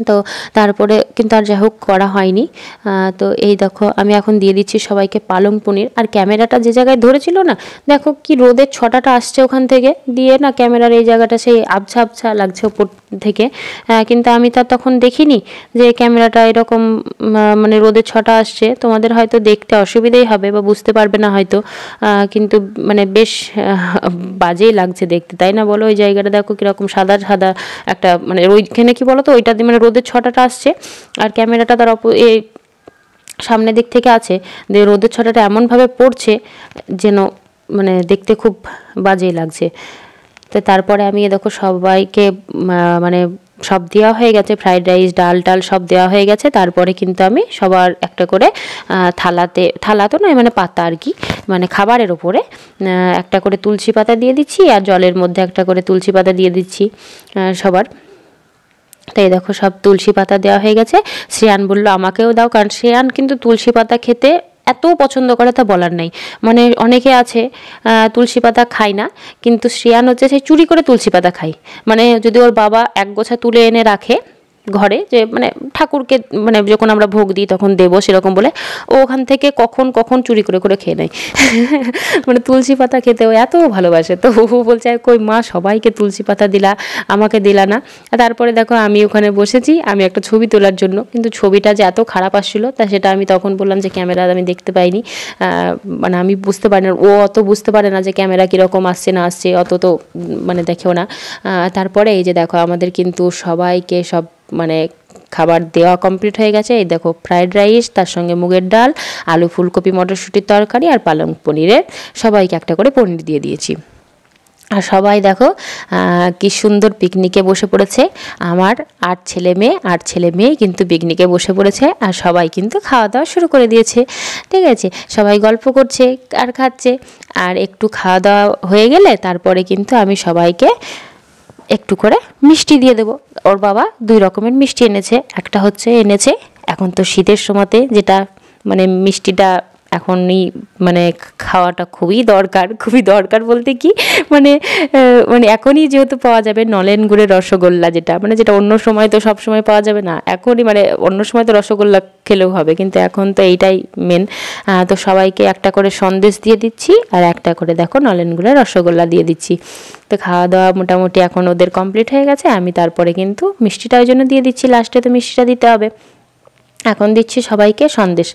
তো তারপরে কিন্তু আর যাই হোক করা হয়নি। তো এই দেখো আমি এখন দিয়ে দিচ্ছি সবাইকে পালং পনির। আর ক্যামেরাটা যে জায়গায় ধরেছিল না, দেখো কি রোদের ছটাটা আসছে ওখান থেকে দিয়ে না, ক্যামেরার এই জায়গাটা সেই আবছা আবছা লাগছে ওপর থেকে। কিন্তু আমি তা তখন দেখিনি যে ক্যামেরাটা এরকম মানে রোদের ছটা আসছে। তোমাদের হয়তো দেখতে অসুবিধাই হবে বা বুঝতে পারবে না হয়তো, কিন্তু মানে বেশ বাজেই লাগছে দেখতে, তাই না বলো? ওই জায়গাটা দেখো কীরকম সাদা সাদা একটা, মানে ওইখানে কি বলো তো, ওইটা মানে রোদের ছটাটা আসছে আর ক্যামেরাটা তার এই সামনের দিক থেকে আছে, যে রোদের ছটাটা এমনভাবে পড়ছে যেন মানে দেখতে খুব বাজেই লাগছে। তো তারপরে আমি দেখো সবাইকে মানে সব দেওয়া হয়ে গেছে, ফ্রাইড রাইস, ডাল টাল সব দেওয়া হয়ে গেছে। তারপরে কিন্তু আমি সবার একটা করে থালা তো নয়, মানে পাতা আর কি, মানে খাবারের ওপরে একটা করে তুলসী পাতা দিয়ে দিচ্ছি, আর জলের মধ্যে একটা করে তুলসী পাতা দিয়ে দিচ্ছি সবার। তাই দেখো সব তুলসী পাতা দেওয়া হয়ে গেছে। শ্রেয়ান বলল আমাকেও দাও, কারণ শ্রেয়ান কিন্তু তুলসী পাতা খেতে এত পছন্দ করে তা বলার নেই। মানে অনেকে আছে তুলসী পাতা খায় না, কিন্তু শ্রেয়ান হচ্ছে সে চুরি করে তুলসী পাতা খায়। মানে যদি ওর বাবা এক গোছা তুলে এনে রাখে ঘরে, যে মানে ঠাকুরকে মানে যখন আমরা ভোগ দিই তখন দেবো সেরকম বলে, ও ওখান থেকে কখন চুরি করে খেয়ে নেয়। মানে তুলসী পাতা খেতে ও এত ভালোবাসে। তো ও বলছে কই মা সবাইকে তুলসী পাতা দিলা, আমাকে দিলা না। তারপরে দেখো আমি ওখানে বসেছি, আমি একটা ছবি তোলার জন্য, কিন্তু ছবিটা যে এত খারাপ আসছিল তা সেটা আমি তখন বললাম যে ক্যামেরা আমি দেখতে পাইনি, মানে আমি বুঝতে পারি না, ও অত বুঝতে পারে না যে ক্যামেরা কীরকম আসছে না আসছে, অত তো মানে দেখেও না। তারপরে এই যে দেখো আমাদের কিন্তু সবাইকে সব মানে খাবার দেওয়া কমপ্লিট হয়ে গেছে। এই দেখো ফ্রাইড রাইস, তার সঙ্গে মুগের ডাল, আলু ফুলকপি মটরশুঁটির তরকারি আর পালং পনিরের, সবাইকে একটা করে পনির দিয়ে দিয়েছি। আর সবাই দেখো কি সুন্দর পিকনিকে বসে পড়েছে। আমার 8 ছেলে মেয়ে কিন্তু পিকনিকে বসে পড়েছে, আর সবাই কিন্তু খাওয়া দাওয়া শুরু করে দিয়েছে, ঠিক আছে। সবাই গল্প করছে আর খাচ্ছে। আর একটু খাওয়া দাওয়া হয়ে গেলে তারপরে কিন্তু আমি সবাইকে একটু করে মিষ্টি দিয়ে দেবো। ওর বাবা 2 রকমের মিষ্টি এনেছে, একটা হচ্ছে এনেছে এখন তো শীতের সময়তে যেটা মানে মিষ্টিটা এখনই মানে খাওয়াটা খুবই দরকার বলতে কি মানে মানে এখনই যেহেতু পাওয়া যাবে নলেন গুড়ের রসগোল্লা, যেটা মানে যেটা অন্য সময় তো সব সময় পাওয়া যাবে না, এখনই মানে অন্য সময় তো রসগোল্লা খেলেও হবে, কিন্তু এখন তো এইটাই মেন। তো সবাইকে একটা করে সন্দেশ দিয়ে দিচ্ছি আর একটা করে দেখো নলেন গুড়ের রসগোল্লা দিয়ে দিচ্ছি। তো খাওয়া দাওয়া মোটামুটি এখন ওদের কমপ্লিট হয়ে গেছে। আমি তারপরে কিন্তু মিষ্টিটা ওই জন্য দিয়ে দিচ্ছি, লাস্টে তো মিষ্টিটা দিতে হবে। এখন দিচ্ছি সবাইকে সন্দেশ,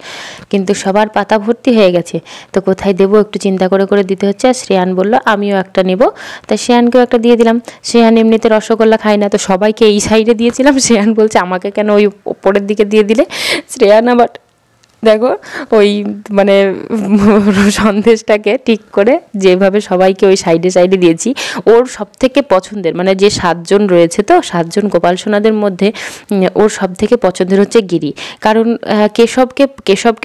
কিন্তু সবার পাতা ভর্তি হয়ে গেছে, তো কোথায় দেবো একটু চিন্তা করে দিতে হচ্ছে। আর শ্রেয়ান বলল আমিও একটা নেব, তাই শ্রেয়ানকেও একটা দিয়ে দিলাম। শ্রেয়ান এমনিতে রসগোল্লা খায় না, তো সবাইকে এই সাইডে দিয়েছিলাম। শ্রেয়ান বলছে আমাকে কেন ওই ওপরের দিকে দিয়ে দিলে। শ্রেয়ান আবার দেখো ওই মানে সন্দেশটাকে ঠিক করে যেভাবে সবাইকে ওই সাইডে দিয়েছি, ওর সবথেকে পছন্দের মানে যে 7 জন রয়েছে, তো 7 জন গোপাল সোনাদের মধ্যে ওর সবথেকে পছন্দের হচ্ছে গিরি। কারণ কেশবকে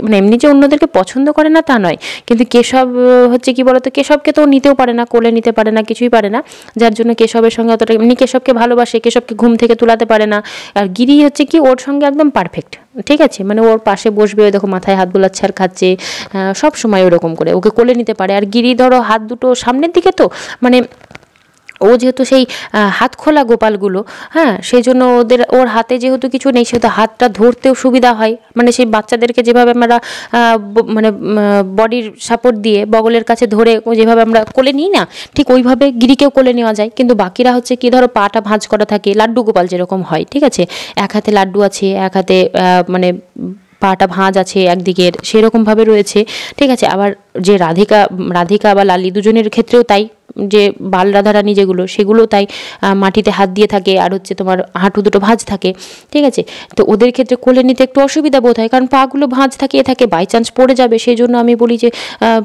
মানে এমনি যে অন্যদেরকে পছন্দ করে না তা নয়, কিন্তু কেশব হচ্ছে কি বলতো, কেশবকে তো নিতেও পারে না, কোলে নিতে পারে না, কিছুই পারে না, যার জন্য কেশবের সঙ্গে অতটা এমনি কেশবকে ভালোবাসে, কেশবকে ঘুম থেকে তুলাতে পারে না। আর গিরি হচ্ছে কি ওর সঙ্গে একদম পারফেক্ট, ঠিক আছে, মানে ওর পাশে বসবে, দেখো মাথায় হাত বোলাচ্ছে আর খাচ্ছে, সব সময় ওরকম করে ওকে কোলে নিতে পারে। আর গিরি ধরো হাত দুটো সামনের দিকে, তো মানে ও যেহেতু সেই হাত খোলা গোপালগুলো, হ্যাঁ, সেই জন্য ওর হাতে যেহেতু কিছু নেই, সেহেতু হাতটা ধরতেও সুবিধা হয়। মানে সেই বাচ্চাদেরকে যেভাবে আমরা মানে বডির সাপোর্ট দিয়ে বগলের কাছে ধরে যেভাবে আমরা কোলে নিই না, ঠিক ওইভাবে গিরিকেও কোলে নেওয়া যায়। কিন্তু বাকিরা হচ্ছে কি ধরো পাটা ভাঁজ করা থাকে, লাড্ডু গোপাল যেরকম হয়, ঠিক আছে, এক হাতে লাড্ডু আছে, এক হাতে মানে পাটা ভাঁজ আছে একদিকের, সেরকমভাবে রয়েছে, ঠিক আছে। আবার যে রাধিকা বা লালি দুজনের ক্ষেত্রেও তাই, যে বাল রাধারানী যেগুলো সেগুলো তাই মাটিতে হাত দিয়ে থাকে, আর হচ্ছে তোমার হাঁটু দুটো ভাঁজ থাকে, ঠিক আছে। তো ওদের ক্ষেত্রে কোলে নিতে একটু অসুবিধা বোধ হয়, কারণ পাগুলো ভাঁজ থাকে বাই চান্স পড়ে যাবে, সেই জন্য আমি বলি যে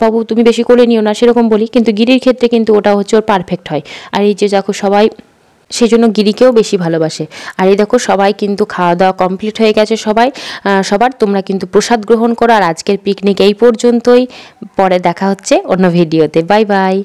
বাবু তুমি বেশি কোলে নিও না, সেরকম বলি। কিন্তু গিরির ক্ষেত্রে কিন্তু ওটা হচ্ছে ওর পারফেক্ট হয়। আর এই যে দেখো সবাই সেই জন্য গিরিকেও বেশি ভালোবাসে। আর এই দেখো সবাই কিন্তু খাওয়া দাওয়া কমপ্লিট হয়ে গেছে সবার। তোমরা কিন্তু প্রসাদ গ্রহণ করো। আর আজকের পিকনিক এই পর্যন্তই, পরে দেখা হচ্ছে অন্য ভিডিওতে। Bye bye.